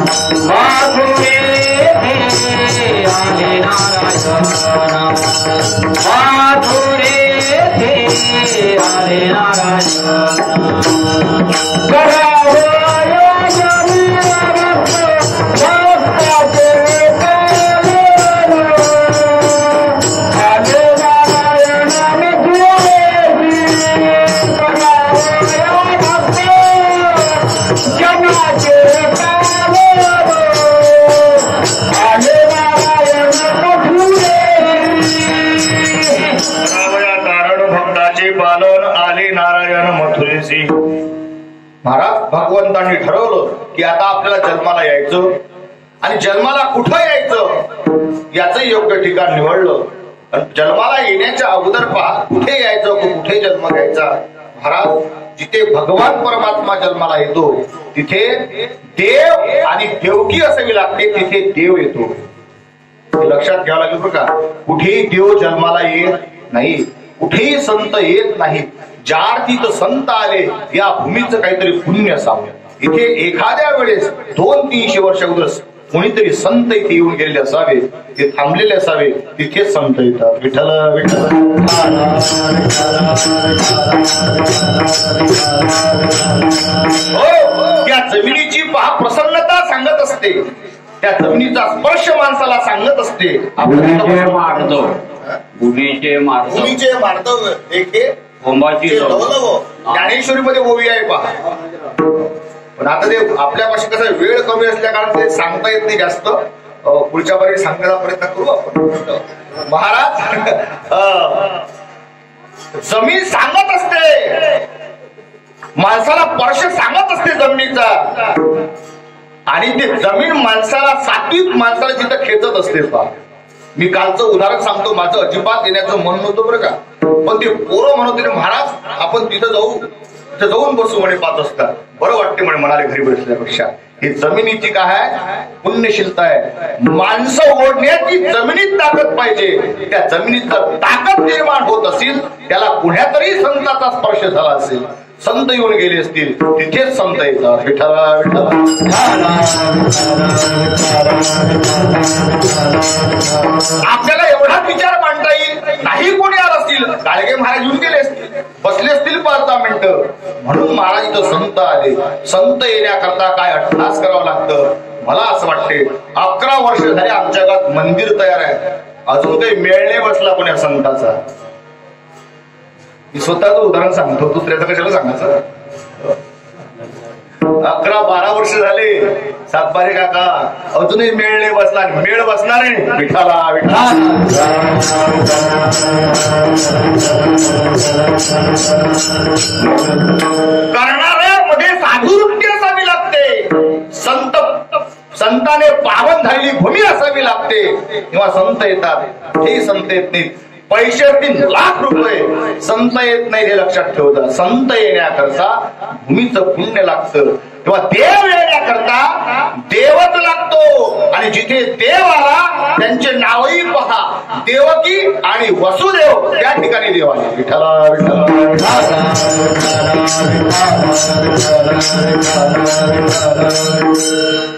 माधुरे थे आले नारायण माधुरे थे आले नारायण महाराज भगवंतांनी ठरवलं की आता आपल्याला जन्माला यायचं आणि जन्माला कुठं यायचं याचं योग्य ठिकाण निवडलं. जन्माला येण्याच्या अगोदर पहा कुठे यायचं कुठे जन्म घ्यायचा. महाराज जिथे भगवान परमात्मा जन्माला येतो तिथे देव आणि देवकी असावी लागते, तिथे देव येतो. लक्षात घ्यावं लागेल बरं का. कुठेही देव जन्माला येत नाही, कुठेही संत येत नाहीत. ज्या अर्थी संत आले या भूमीचं काहीतरी पुण्य असावं. इथे एखाद्या वेळेस 200-300 वर्ष अगोदर कोणीतरी संत इथे येऊन गेलेले असावे, ते थांबलेले असावे, तिथे संत येतात. विठ्ठल विठ्ठल. हो, त्या जमिनीची पहा प्रसन्नता सांगत असते, त्या जमिनीचा स्पर्श माणसाला सांगत असते. भूमीचे मार्दव एक ज्ञानेश्वरी मध्ये ओवी आहे पहा. पण आता ते आपल्या भाषेत कसं वेळ कमी असल्या कारण ते सांगता येत नाही जास्त. पुढच्या बारी सांगण्याचा प्रयत्न करू आपण. महाराज जमीन सांगत असते, माणसाला स्पर्श सांगत असते जमिनीचा, आणि ते जमीन माणसाला सात्विक माणसाला तिथं खेचत असते पहा. मी कालचं उदाहरण सांगतो, माझं अजिबात येण्याचं मन नव्हतं बरं का, पण ते पोरं म्हणत होते महाराज आपण तिथं जाऊन बसू म्हणे 5 वाजता, बरं वाटते म्हणे म्हणाले घरी बसल्यापेक्षा. ही जमिनीची काय आहे पुण्यशीलता आहे. माणसं ओढण्याची जमिनीत ताकद पाहिजे. त्या जमिनीचं ताकद निर्माण होत असेल त्याला कुठ्यातरी संताचा स्पर्श झाला असेल, संत येऊन गेले असतील, तिथेच संत येतात. विठ्ठला विठ्ठला. आपल्याला एवढाच विचार मांडता येईल, नाही कोणी आलं असतील, गाडगे महाराज येऊन गेले असतील, बसले असतील 5-10 मिनिटं, म्हणून महाराज इथं संत आले. संत येण्याकरता काय अट्टहास करावं लागतं. मला असं वाटते 11 वर्ष झाले आमच्या गावात मंदिर तयार आहे, अजून काही मेळ नाही बसला कोण्या संताचा. मी स्वतःच उदाहरण सांगतो, दुसऱ्याचं कशाला सांगायचं. 11-12 वर्ष झाले सातबारे काका, अजूनही मेळ नाही बसला. मेळ बसणार आहे विठ्ठला विठ्ठला. करणाऱ्यामध्ये साधुवृत्ती असावी लागते. संताने पावन झालेली भूमी असावी लागते, तेव्हा संत येतात. हे संत येत नाहीत. पैसे असतील लाख रुपये, संत येत नाही हे लक्षात ठेवता. संत येण्याकरता भूमीचं पुण्य लागतं, तेव्हा देव येण्याकरता देवच लागतो. आणि जिथे देव आला त्यांचे नावही पहा, देवकी आणि वसुदेव, त्या ठिकाणी देव आले. विठ्ठला विठ्ठला.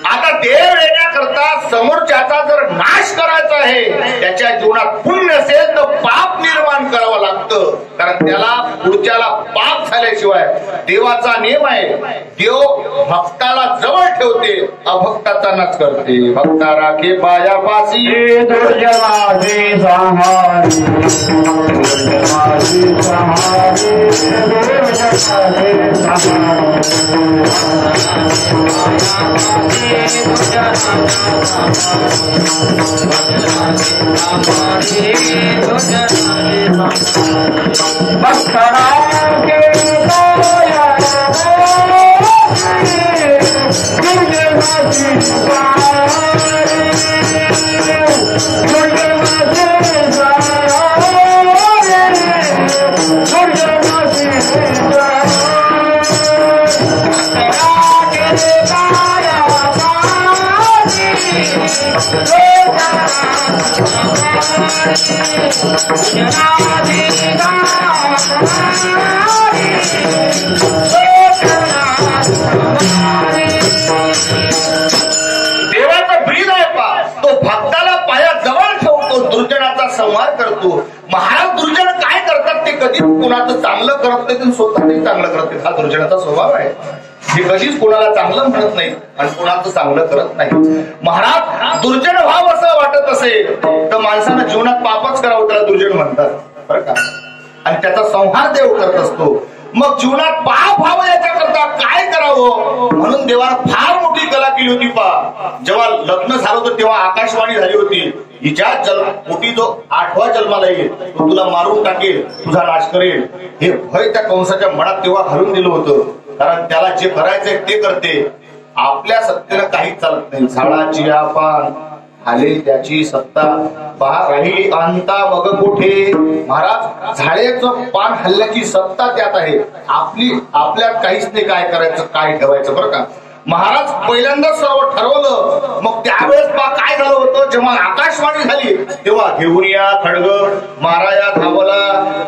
आता देव येण्याकरता समोरच्याचा जर नाश करायचा आहे, त्याच्या जीवनात पुण्य असेल तर पाप निर्माण करावं लागतं. कारण त्याला पुढच्याला पाप झाल्याशिवाय, देवाचा नियम आहे, देव भक्ताला जवळ ठेवते, अभक्ताचा नाच करते. भक्ता राखे पायापासी भक्ताला पायाजवळ ठेवतो, दुर्जनाचा संहार करतो. महाराज दुर्जन काय करतात ते कधीच कोणाचं चांगलं करत नाही, स्वतःही चांगलं करत नाही. हा दुर्जनाचा स्वभाव आहे. हे कधीच कोणाला चांगलं म्हणत नाही आणि कोणाचं चांगलं करत नाही. महाराज दुर्जन व्हाव असं वाटत असेल तर माणसानं जीवनात पापच करावं, त्याला दुर्जन म्हणतात बरं का. आणि त्याचा संहार देव करत असतो. मग जीवनात पाप व्हावं याच्याकरता काय करावं म्हणून देवानं फार मोठी कला केली होती. जेव्हा लग्न झालं होतं तेव्हा आकाशवाणी झाली होती, हिच्या पोटी जो 8वा जन्माला येईल तो तुला मारून टाकेल, तुझा नाश करेल. हे भय त्या कंसाच्या मनात तेव्हा घालून दिलं होतं. कारण त्याला जे करायचंय ते करते. आपल्या सत्तेनं काहीच चालत नाही. झाडाची आपण आले त्याची सत्ता राहिली अंता मग कुठे. महाराज झाडेचं पान हल्ल्याची सत्ता त्यात आहे. आपल्यात काहीच नाही काय करायचं काय ठेवायचं बरं का. महाराज पहिल्यांदा सर्व ठरवलं. मग त्यावेळेस काय झालं होतं, जेव्हा आकाशवाणी झाली तेव्हा घेऊन या खड्ग माराया धावला,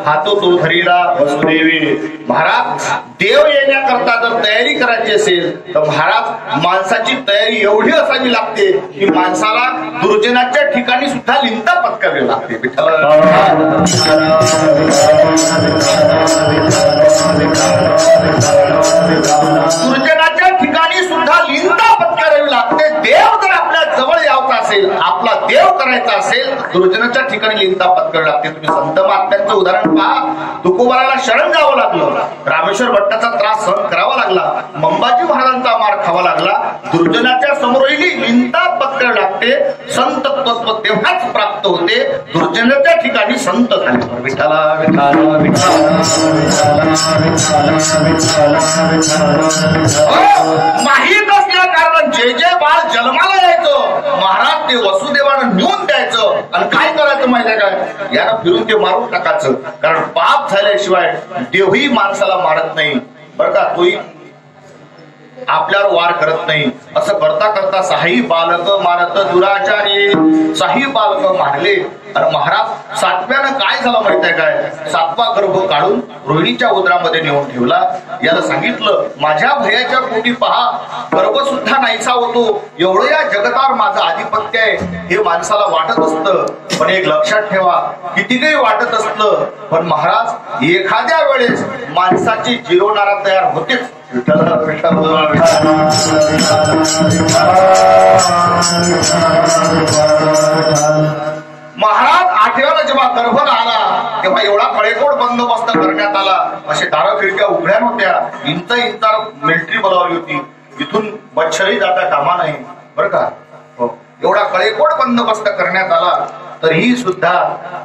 हातो तो धरीला वसुदेवी. महाराज देव येण्याकरता जर तयारी करायची असेल तर महाराज माणसाची तयारी एवढी असावी लागते की माणसाला दुर्जनाच्या ठिकाणी सुद्धा लिंता पत्करावी लागते. दुर्जनाच्या ठिकाणी सुद्धा लिंता पत्करावी लागते. देव जर आपल्या जवळ यावचा असेल, आपला देव करायचा असेल, दुर्जनाच्या ठिकाणी लिंता पत्करावी लागते. तुम्ही संत महात्म्यांचं उदाहरण पहा. तुकोबाराला शरण जावं लागलं, रामेश्वर भट्टाचा त्रास सहन करावा लागला, मंबाजी महाराजांचा मार खावा लागला. दुर्जनाच्या समोरही लिंता पत्करावी लागते. संत तत्व तेव्हाच प्राप्त होते दुर्जनाच्या ठिकाणी संत झाले. विठ्ठला विठ्ठला माहीत असल्या कारण जे जे बाळ जन्माला यायचं महाराज ते वसुदेवानं नेऊन द्यायचं आणि काय करायचं माहितीये काय, यानं फिरून ते मारून टाकायचं. कारण पाप झाल्याशिवाय देवही माणसाला मारत नाही बरं का. तोही आपल्यावर वार करत नाही. असं करता करता साही बालक मारत दुराचारी, साही बालक मारले. आणि महाराज 7व्यानं काय झालं माहित आहे काय, 7वा गर्भ काढून रोहिणीच्या उदरामध्ये नेऊन ठेवला. याला सांगितलं माझ्या भयाच्या पोटी पहा गर्भ सुद्धा नाहीसा होतो, एवढं या जगतावर माझं आधिपत्य आहे हे माणसाला वाटत असतं. पण एक लक्षात ठेवा, किती काही वाटत असलं पण महाराज एखाद्या वेळेस माणसाची जिरवणारा तयार होतेच. महाराज 8व्याला जेव्हा गर्भ आला तेव्हा एवढा कळेकोड बंदोबस्त करण्यात आला. असे दारा खिडक्या उघड्या नव्हत्या. इंच मिलिटरी बोलावली होती. इथून मच्छरही जाता कामा नाही बरं का. एवढा कळेकोड बंदोबस्त करण्यात आला तरीही सुद्धा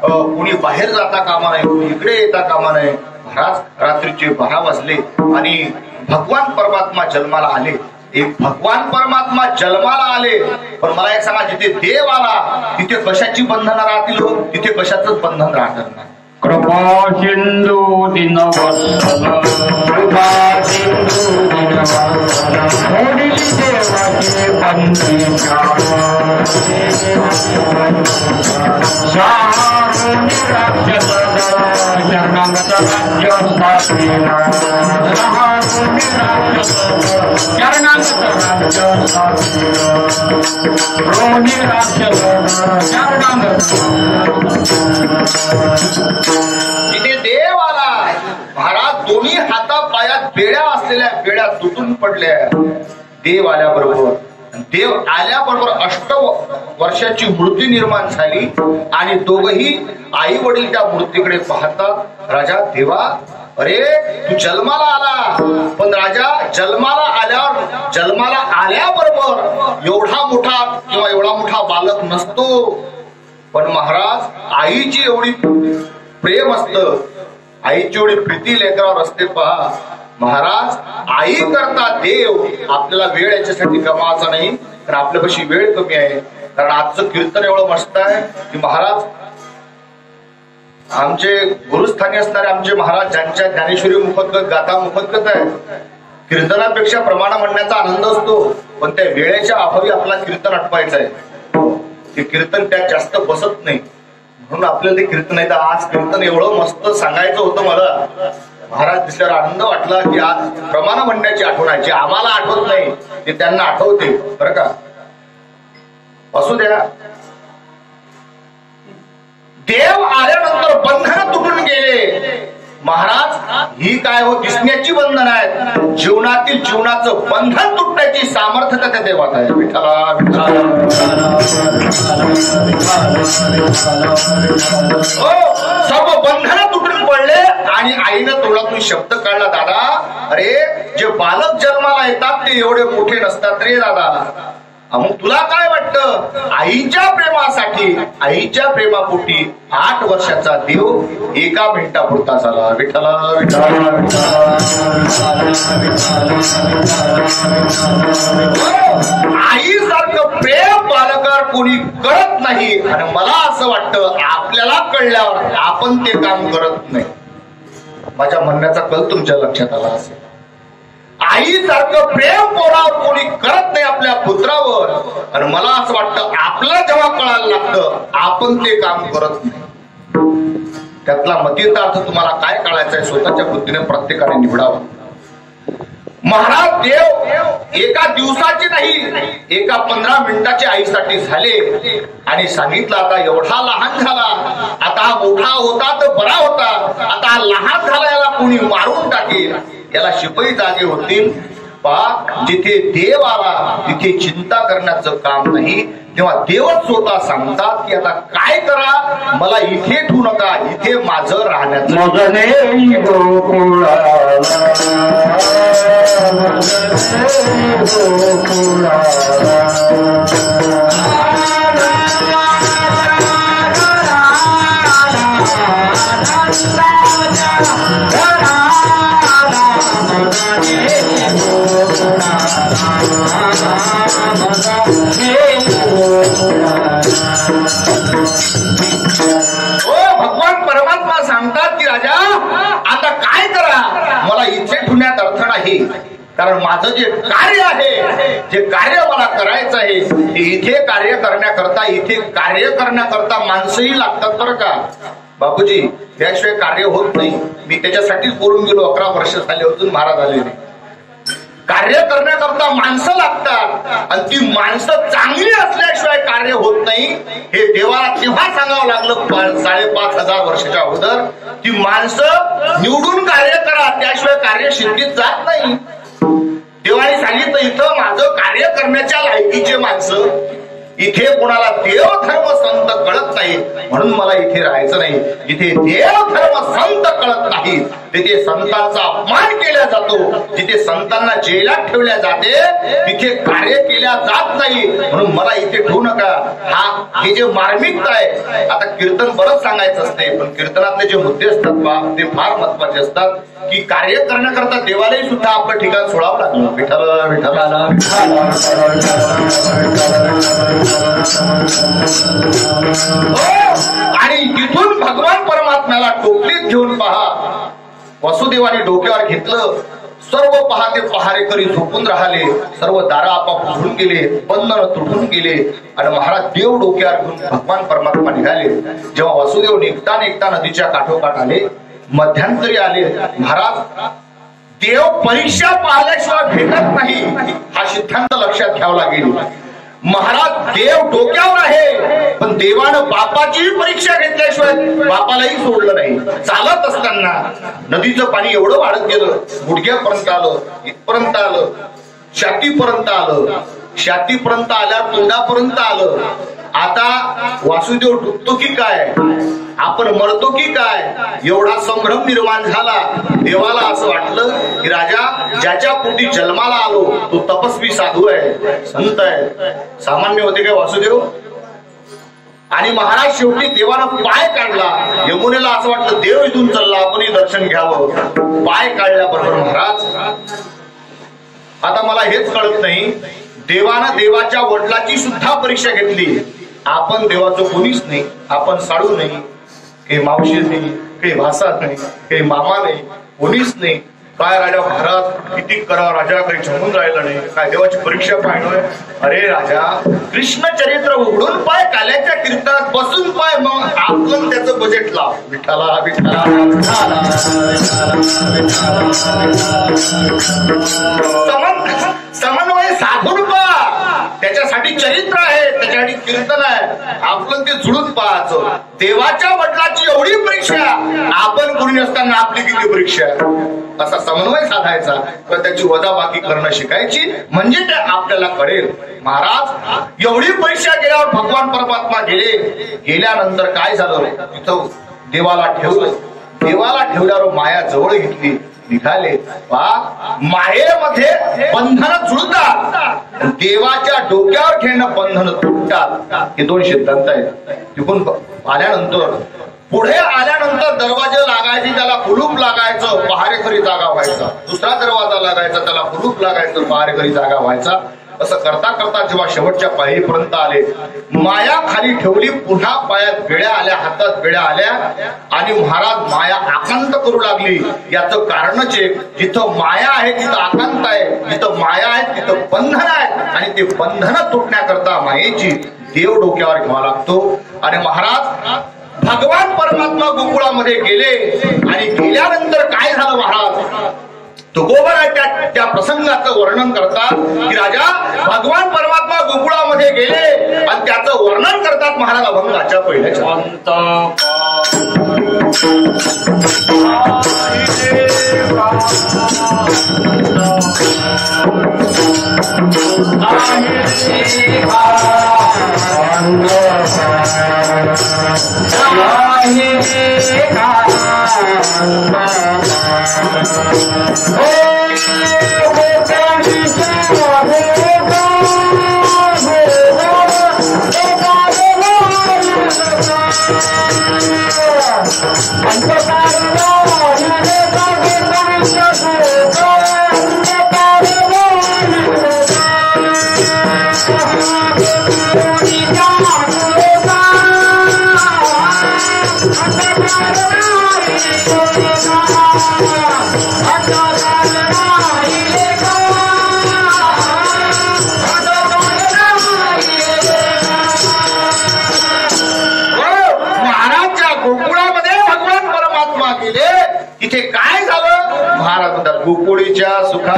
कुणी बाहेर जाता कामा नाही, कुणी इकडे येता कामा नाही. महाराज रात्रीचे 12 वाजले आणि भगवान परमात्मा जन्माला आले. एक भगवान परमात्मा जन्माला आले. पण मला एक सांगा, जिथे देव आला तिथे कशाची बंधनं राहतील, तिथे कशाचंच बंधन राहणार नाही. कृपा सिंधू दीनवत्सल, कृपा सिंधू दीनवत्सल, ओढिली देवाचे पंथी शाहरुनी राक्षस शरणागत राज्य स्थापिना, शाहरुनी राक्षस शरणागत राज्य स्थापिना, रोनी राक्षस शरणागत. तिथे देव आला. महाराज दोन्ही हाता पायात बेड्या असलेल्या बेड्या तुटून पडल्या. देव आल्याबरोबर अष्ट वर्षाची मूर्ती निर्माण झाली आणि दोघही आई वडील त्या मूर्तीकडे पाहतात. राजा देवा, अरे तू जन्माला आला, पण राजा जन्माला आल्याबरोबर एवढा मोठा किंवा एवढा मोठा बालक नसतो. पण महाराज आईची एवढी प्रेम असतं, आईची एवढी प्रीती लेकरावर असते. पहा महाराज, आई करता देव. आपल्याला वेळ याच्यासाठी गमावायचा नाही, तर आपल्यापाशी वेळ कमी आहे. कारण आजचं कीर्तन एवढं मस्त आहे की महाराज आमचे गुरुस्थानी असणारे आमचे महाराज ज्यांच्या ज्ञानेश्वरी मुखोद्गत गाथा मुखोद्गत आहे, कीर्तनापेक्षा प्रमाण म्हणण्याचा आनंद असतो. पण त्या वेळेच्या अभावी आपला कीर्तन आटवायचं आहे. ते कीर्तन त्यात जास्त बसत नाही म्हणून आपल्याला ते कीर्तन आहे. आज कीर्तन एवढं मस्त सांगायचं होतं मला. महाराज दिसल्यावर आनंद वाटला की आज प्रमाण म्हणण्याची आठवण आहे. जे आम्हाला आठवत नाही ते त्यांना आठवते बरं का. असू द्या. महाराज ही काय हो दिसण्याची बंधन आहेत, जीवनातील जीवनाचं बंधन तुटण्याची सामर्थ्य त्या देवात आहे. विठ्ठला हो, सर्व बंधन तुटून पडले आणि आईनं तोंडातून शब्द काढला, दादा अरे जे बालक जन्माला येतात ते एवढे मोठे नसतात रे दादा. मग तुला काय वाटतं, आईच्या प्रेमासाठी आईच्या प्रेमापोटी 8 वर्षाचा देव 1 मिनिटापुरता झाला. विठ्ठला आईसारखं प्रेम बालकार कोणी करत नाही. आणि मला असं वाटतं आपल्याला कळल्यावर आपण ते काम करत नाही. माझ्या म्हणण्याचा कल तुमच्या लक्षात आला असेल. आईसारखं प्रेम पोरावर कोणी करत नाही आपल्या पुत्रावर. आणि मला असं वाटतं आपल्याला जेव्हा कळायला लागतं आपण ते काम करत नाही. त्यातला मतीचा अर्थ तुम्हाला काय कळायचा आहे स्वतःच्या बुद्धीने प्रत्येकाने निवडावा. महाराज देव एका दिवसाचे नाही, एका 15 मिनिटाचे आईसाठी झाले आणि सांगितलं आता एवढा लहान झाला, आता हा मोठा होता तर बरा होता, आता लहान झाला याला कोणी मारून टाकेल, याला शिपाई जागे होतील. पहा जिथे देव आला तिथे चिंता करण्याचं काम नाही. तेव्हा देवच स्वतः सांगतात की आता काय करा, मला इथे ठेवू नका, इथे माझं राहण्याचं. भगवान परमात्मा सांगतात की राजा आता काय करा, मला इथे ठेवण्यात अर्थ नाही, कारण माझं जे कार्य आहे, जे कार्य मला करायचं आहे ते इथे कार्य करण्याकरता, इथे कार्य करण्याकरता माणसंही लागतात बरं का बापूजी. त्याशिवाय कार्य होत नाही. मी त्याच्यासाठीच बोलून गेलो, 11 वर्ष झाले अजून महाराज आले नाही. कार्य करण्याकरता माणसं लागतात आणि ती माणसं चांगली असल्याशिवाय कार्य होत नाही. हे देवाला तेव्हा सांगावं लागलं 5,500 वर्षाच्या अगोदर. ती माणसं निवडून कार्य करा, त्याशिवाय कार्य सिद्धीत जात नाही. देवाने सांगितलं इथं माझं कार्य करण्याच्या लायकीचे माणसं, इथे कोणाला देव धर्म संत कळत नाही म्हणून मला इथे राहायचं नाही. जिथे देव धर्म संत कळत नाही तिथे संतांचा अपमान केला जातो, जिथे संतांना जेलात ठेवल्या जाते तिथे कार्य केल्या जात नाही, म्हणून मला इथे ठेवू नका. हे जे मार्मिकता आहे, आता कीर्तन बरंच सांगायचं असते पण कीर्तनातले जे मुद्दे असतात ते फार महत्वाचे असतात. की कार्य करण्याकरता देवालाही सुद्धा आपलं ठिकाण सोडावं लागलं. विठ्ठल विठ्ठलाला आणि तिथून भगवान परमात्म्याला टोपलीत घेऊन पहा, वसुदेवाने डोक्यावर घेतलं. सर्व पहाते पहारेकरी झोपून राहिले, सर्व दारा आपाप उघडून गेले, बंधन तुटून गेले आणि महाराज देव डोक्यावर घेऊन भगवान परमात्मा निघाले. जेव्हा वसुदेव निघता नदीच्या काठोकाठ आले, मध्यंतरी आले, महाराज देव परीक्षा पाहिल्याशिवाय भेटत नाही हा सिद्धांत लक्षात घ्यावा लागेल. महाराज देव डोक्यावर आहे पण देवानं बापाची परीक्षा घेतल्याशिवाय बापालाही सोडलं नाही. चालत असताना नदीचं पाणी एवढं वाढत गेलं, गुडघ्यापर्यंत आलं, इथपर्यंत आलं, छातीपर्यंत आलं, छातीपर्यंत आल्यावर तोंडापर्यंत आलं. आता वासुदेव डुबतो की काय, आपण मरतो की काय, एवढा संभ्रम निर्माण झाला. देवाला असं वाटलं की राजा ज्याच्या पोटी जन्माला आलो तो तपस्वी साधू आहे, संत आहे, सामान्य होते काय वासुदेव. आणि महाराज शेवटी देवानं पाय काढला. यमुनेला असं वाटलं देव इथून चालला, आपणही दर्शन घ्यावं. पाय काढल्याबरोबर महाराज, आता मला हेच कळत नाही, देवानं देवाच्या वडिलाची सुद्धा परीक्षा घेतली. आपण देवाचं कोणीच नाही, आपण साडू नाही, काही मावशी नाही, काही भासा नाही, काही मामा नाही, कोणीच नाही. काय राजा महाराज किती करा, राजा काही जमून राहिलं नाही, काय देवाची परीक्षा पाहणोय. अरे राजा कृष्ण चरित्र उघडून पाय, काल्याच्या कीर्तनात बसून पाय, मग आपण त्याचं बजेट लाव. विठ्ठला विठ्ठला समन्वय साधून पहा, त्याच्यासाठी चरित्र आहे, त्याच्यासाठी कीर्तन आहे, आपलं ते जुळून पाहायचं. देवाच्या वडिलाची एवढी परीक्षा आपण कोणी नसताना आपली किती परीक्षा असा समन्वय साधायचा तर त्याची वजाबाकी करणं शिकायची म्हणजे ते आपल्याला कळेल. महाराज एवढी परीक्षा केल्यावर भगवान परमात्मा गेल्यानंतर काय झालं तिथं देवाला ठेवलं. देवाला ठेवल्यावर माया जवळ घेतली निघाले. मायेमध्ये बंधन जुळतात देवाच्या डोक्यावर खेळणं बंधन तुटतात. हे दोन सिद्धांत आहेत. तिकडून आल्यानंतर पुढे आल्यानंतर दरवाजे लागायचे त्याला कुलूप लागायचं पहारेकरी जागा व्हायचा. दुसरा दरवाजा लागायचा त्याला कुलूप लागायचं पहारेकरी जागा व्हायचा. असं करता करता जेव्हा शेवटच्या पायरीपर्यंत आले माया खाली ठेवली. पुन्हा पायात बेड्या आल्या हातात बेड्या आल्या आणि महाराज माया आकांत करू लागली. याचं कारणच एक जिथं माया आहे तिथं आकांत आहे. जिथं माया आहे तिथं बंधन आहे आणि ते बंधन तुटण्याकरता मायेची देव डोक्यावर घ्यावा लागतो. आणि महाराज भगवान परमात्मा गोकुळामध्ये गेले आणि गेल्यानंतर काय झालं महाराज तुकोबा त्या प्रसंगाचं वर्णन करतात की राजा भगवान परमात्मा गोकुळामध्ये गेले आणि त्याचं वर्णन करतात महाराज अभंगाच्या पहिल्याच्या गोकुळीच्या सुखा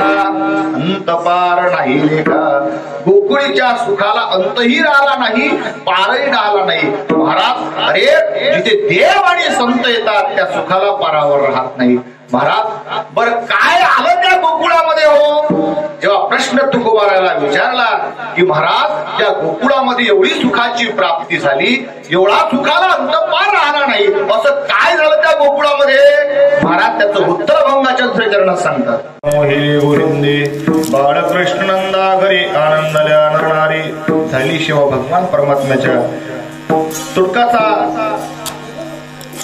अंत पार नाही लेखा. गोकुळीच्या सुखाला अंतही राहिला नाही पारही राहिला नाही. महाराज अरे जिथे देव आणि संत येतात त्या सुखाला पारावर राहत नाही. महाराज बर काय आलं त्या गोकुळामध्ये हो जेव्हा प्रश्न तुकोबाराला विचारला की महाराज त्या गोकुळामध्ये एवढी सुखाची प्राप्ती झाली एवढा सुखाला अंत पार राहणार नाही असं काय झालं त्या गोकुळामध्ये. महाराज त्याचं उत्तर अभंगाच्या दुसऱ्या चरणात सांगतात. मोहिनी गोविंदे बाळकृष्ण नंदा घरी आनंदल्या नरणारी झाली शिव भगवान परमात्म्याच्या तुटकाचा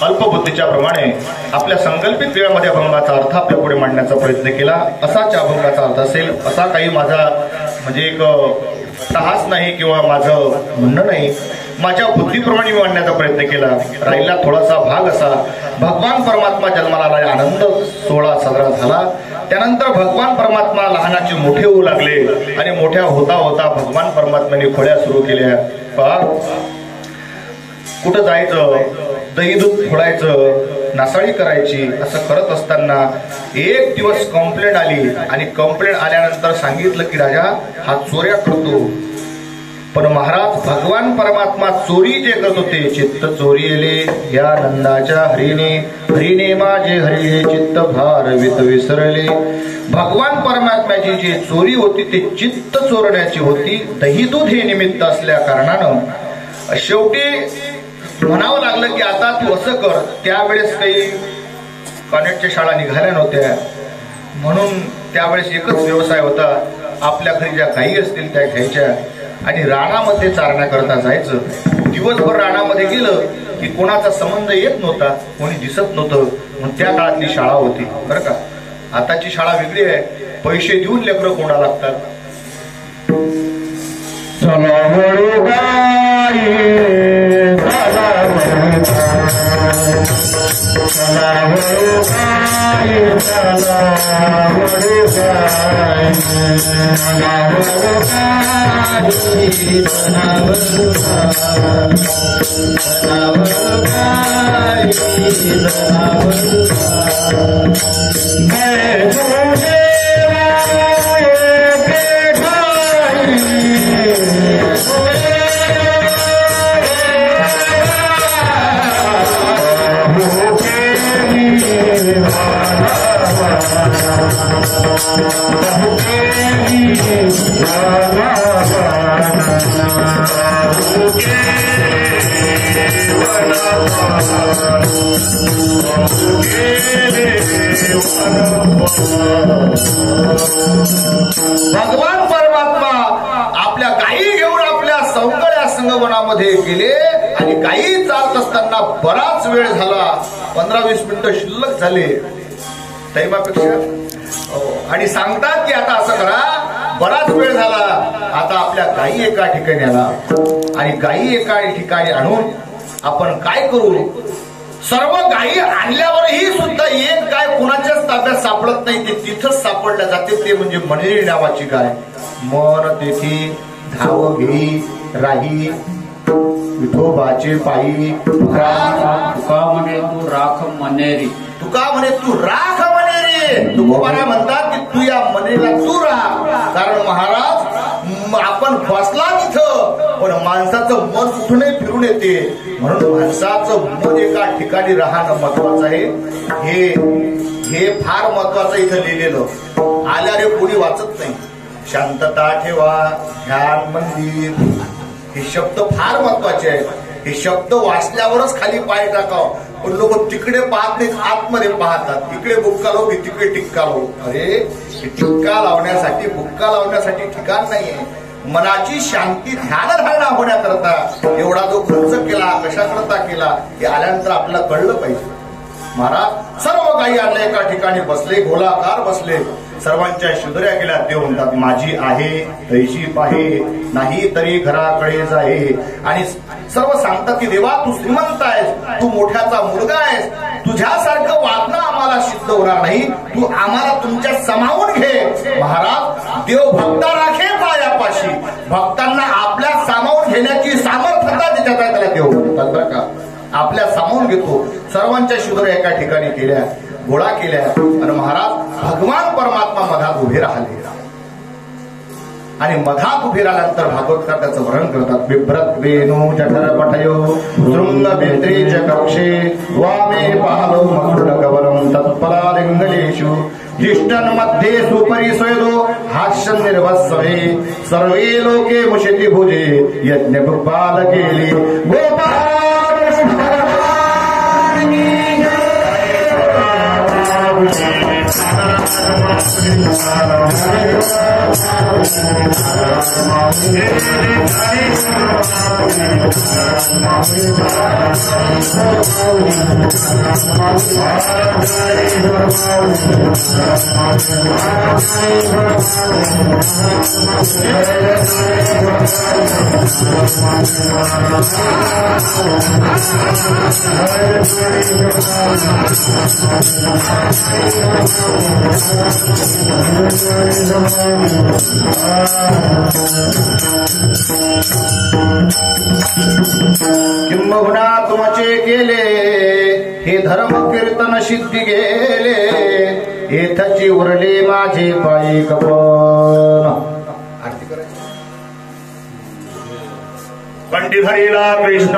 अल्पबुद्धीच्या प्रमाणे आपल्या संकल्पित वेळामध्ये अभंगाचा अर्थ आपल्या पुढे मांडण्याचा प्रयत्न केला. असाच अभंगाचा अर्थ असेल असा काही माझा म्हणजे एक साहस नाही किंवा माझं म्हणणं नाही. माझ्या बुद्धीप्रमाणे मी मांडण्याचा प्रयत्न केला. राहिला थोडासा भाग असा भगवान परमात्मा जन्माला आला आनंद सोहळा साजरा झाला. त्यानंतर भगवान परमात्मा लहानाचे मोठे होऊ लागले आणि मोठ्या होता होता भगवान परमात्म्याने खोड्या सुरू केल्या. कुठं जायचं दही दूध फोडायचं नासाळी करायची असं करत असताना एक दिवस कंप्लेंट आली आणि कंप्लेंट आल्यानंतर सांगितलं की राजा हा चोऱ्या करतो. पण महाराज भगवान परमात्मा चोरी जे करत होते चित्त चोरीले या नंदाच्या हरिने माझे हरी चित्त भार विसरले. भगवान परमात्म्याची जी चोरी होती ती चित्त चोरण्याची होती. दही दूध हे निमित्त असल्या कारणानं शेवटी म्हणावं लागलं की आता तू असं कर. त्यावेळेस काही कॉन्व्हेंटच्या शाळा निघाल्या नव्हत्या म्हणून त्यावेळेस एकच व्यवसाय होता. आपल्या घरी ज्या गायी असतील त्या घ्यायच्या आणि रानामध्ये चारण्याकरता जायचं. दिवसभर रानामध्ये गेलं की कोणाचा संबंध येत नव्हता कोणी दिसत नव्हतं. म्हणून त्या काळातली शाळा होती बरं का. आताची शाळा वेगळी आहे. पैसे देऊन लेकरं कोणा लागतात. भगवान परमात्मा आपल्या गायी घेऊन आपल्या सौंदर्या संगमनामध्ये गेले आणि गायी चालत असताना बराच वेळ झाला, 15-20 मिनिटं शिल्लक झाले टाइमापेक्षा, आणि सांगतात की आता असं करा, बराच वेळ झाला, आता आपल्या गायी एका ठिकाणी आला आणि गायी एका ठिकाणी आणून आपण काय करू. सर्व गायी आणल्यावरही सुद्धा एक गाय कुणाच्याच ताब्यात सापडत नाही, ते तिथंच सापडल्या जाते, ते म्हणजे मनेरी नावाची गाय. मन तेथे धाव घेई राही विठोबाचे पायी. तुका म्हणे तू राख मनेरी, तुका म्हणे तू राख मनेरी. तुकोबारा म्हणतात की तू या मनेरीला तू राख, कारण महाराज आपण बसला तिथं, पण माणसाचं मन कुठूनही फिरून येते, म्हणून माणसाचं मन एका ठिकाणी राहणं महत्वाचं आहे. हे फार महत्वाचं इथं लिहिलेलं. आल्यारे कोणी वाचत नाही. शांतता ठेवा, ध्यान मंदिर, हे शब्द फार महत्वाचे आहेत. हे शब्द वाचल्यावरच खाली पाय टाकाव, पण लोक तिकडे पाहत नाहीत, आतमध्ये पाहतात. तिकडे बुक्का लावू की तिकडे टिक्का लावू. अरे टिक्का लावण्यासाठी बुक्का लावण्यासाठी ठिकाण नाहीये. मनाची शांती ध्यानधारणा होण्याकरता एवढा जो खर्च केला, कशाकरता केला, हे आल्यानंतर आपल्याला कळलं पाहिजे. महाराज सर्व गायी आणल्या एका ठिकाणी बसले, गोलाकार बसले, सर्वांच्या शिदोऱ्या केल्या. ते म्हणतात माझी आहे तैशी पाहे, नाही तरी घराकडे जाये. आणि सर्व सांगतात की देवा तू श्रीमंत आहेस, तू मोठ्याचा मुलगा आहेस, तुझ्यासारखं वागणं आम्हाला सिद्ध होणार नाही, तू आम्हाला तुमच्या समावून घे. महाराज देव भक्ता राखे पायापाशी, भक्तांना आपल्या सामावून घेण्याची सामर्थ्यता त्याच्यात आहे, त्याला देव म्हणतात बरं का. आपल्या सामावून घेतो. सर्वांच्या शिदोऱ्या एका ठिकाणी केल्या, गोळा केल्या, आणि महाराज भगवान परमात्मा मधात उभे राहिले. आणि मधात उभे राहिल्यानंतर भागवतकार त्याचं वर्णन करतात. बिभ्रत वेणू जठर पठयो शृंग बेत्रेच कक्षे वामे पालो मकुट गवरम तत्पलालिंगलेषु जिष्टन मध्ये सुपरिस्वेदो हास्य निर्वस्वे सर्वे लोके मुषिति भुजे यज्ञ गोपाल केली. गोपाल किंबहुना तुमचे केले हे धर्म कीर्तन सिद्धी गेले, येथची उरले माझे पायी कपन. पंडित हरिला कृष्ण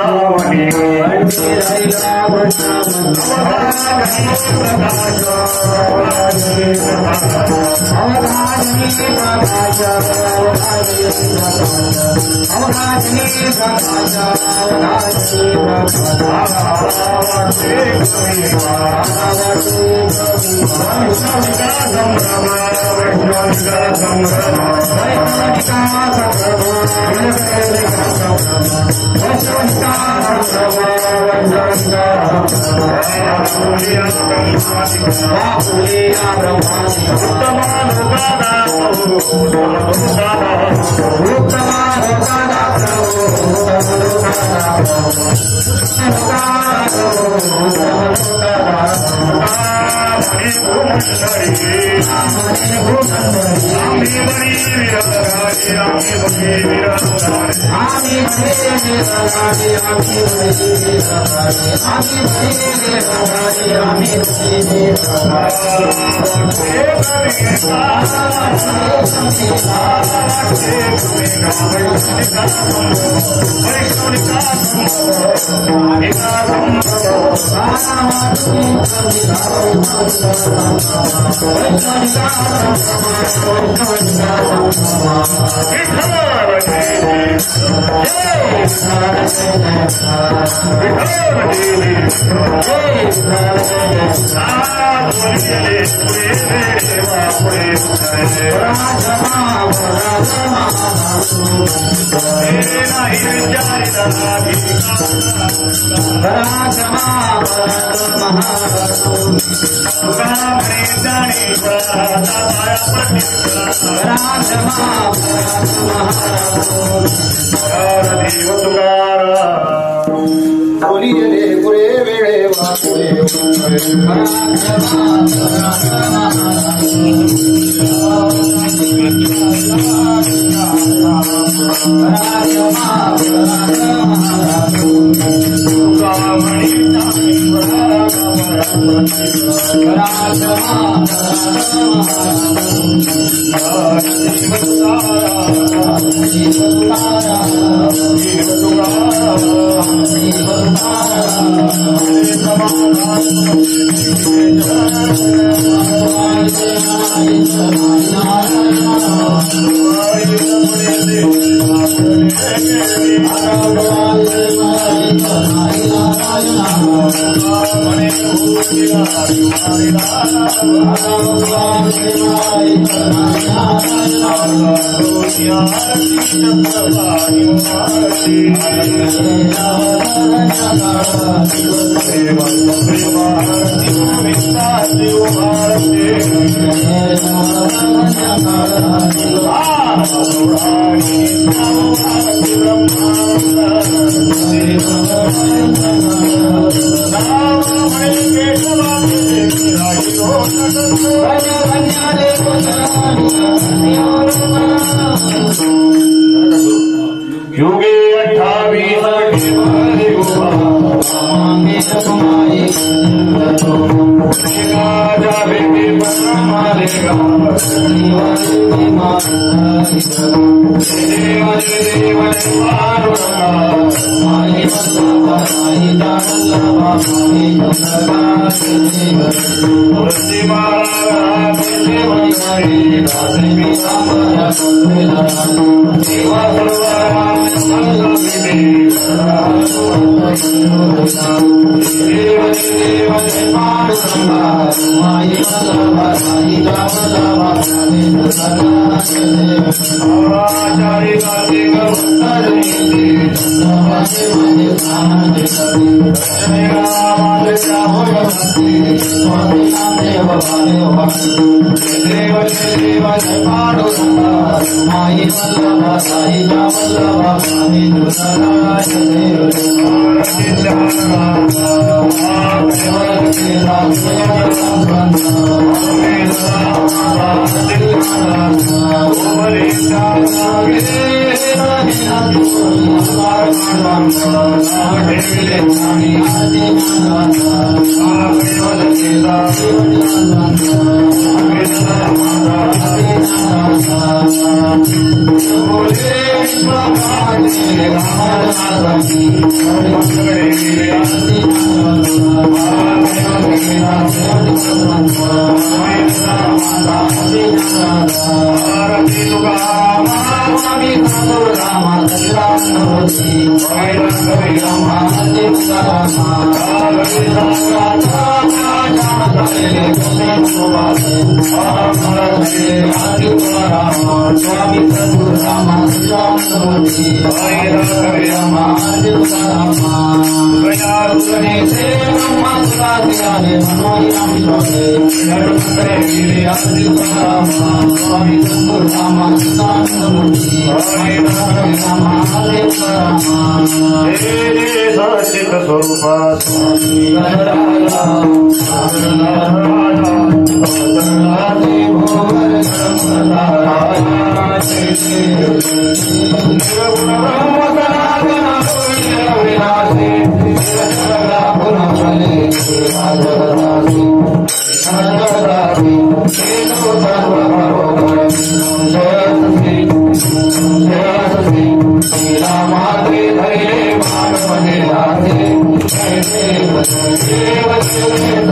बोलिए रे पुरे वेळे वापुरे योगे เทว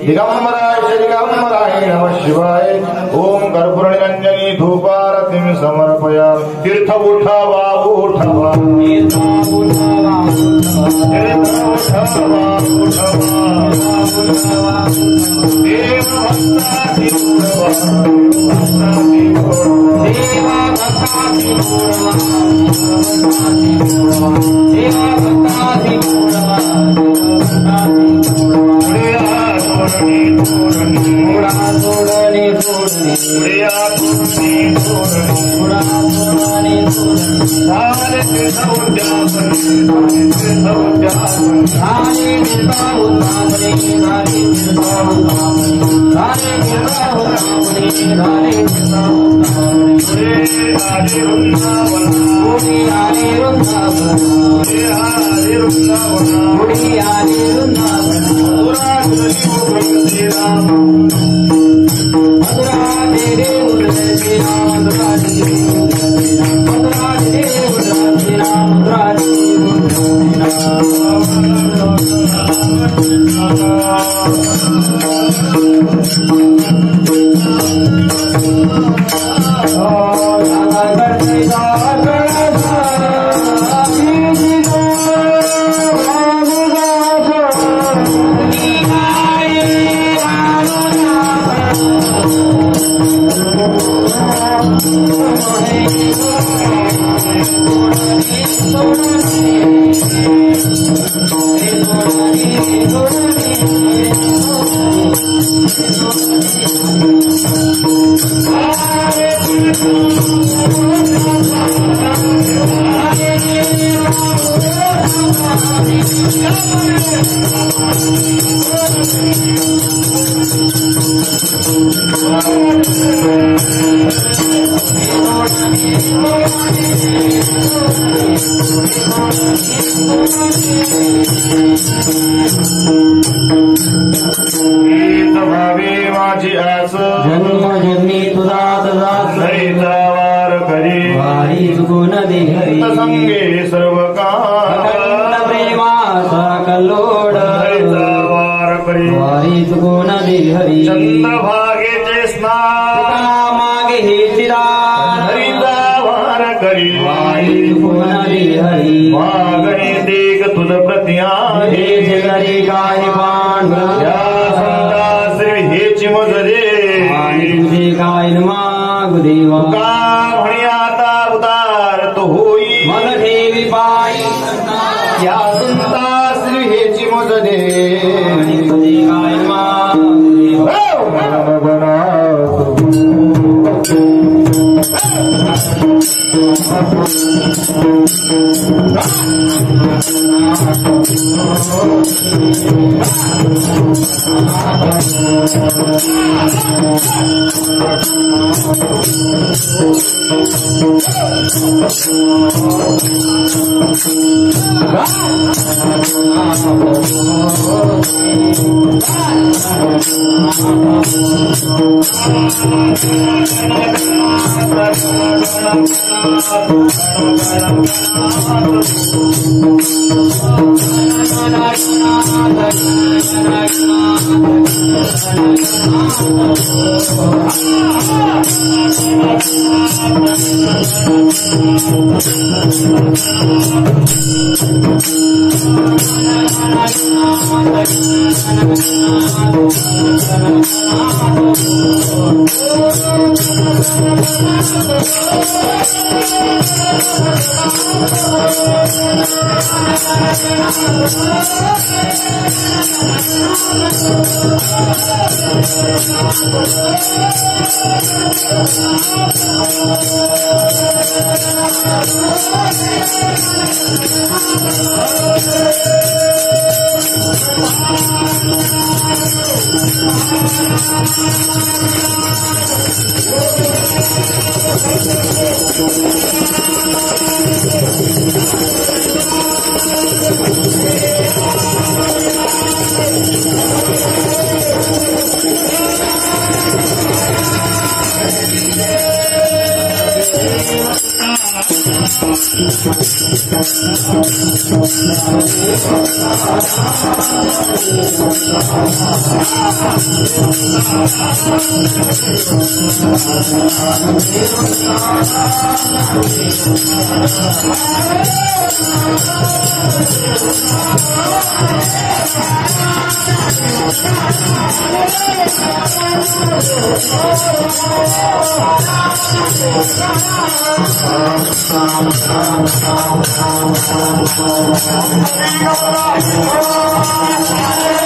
दिगंबराय श्री दिगंबराय नमः शिवाय। ओम कर्पूरनिरंजनी धूपारतिं समर्पयामि। तीर्थ उठावा उठावा तीर्थ उठावा संगे सर्व चंद्रभागेचे स्नान मागे हे हरिता वार करी मागणी देख तुझ प्रतिया हे जगरी काय पांढ या संतास हेची मजरे Hare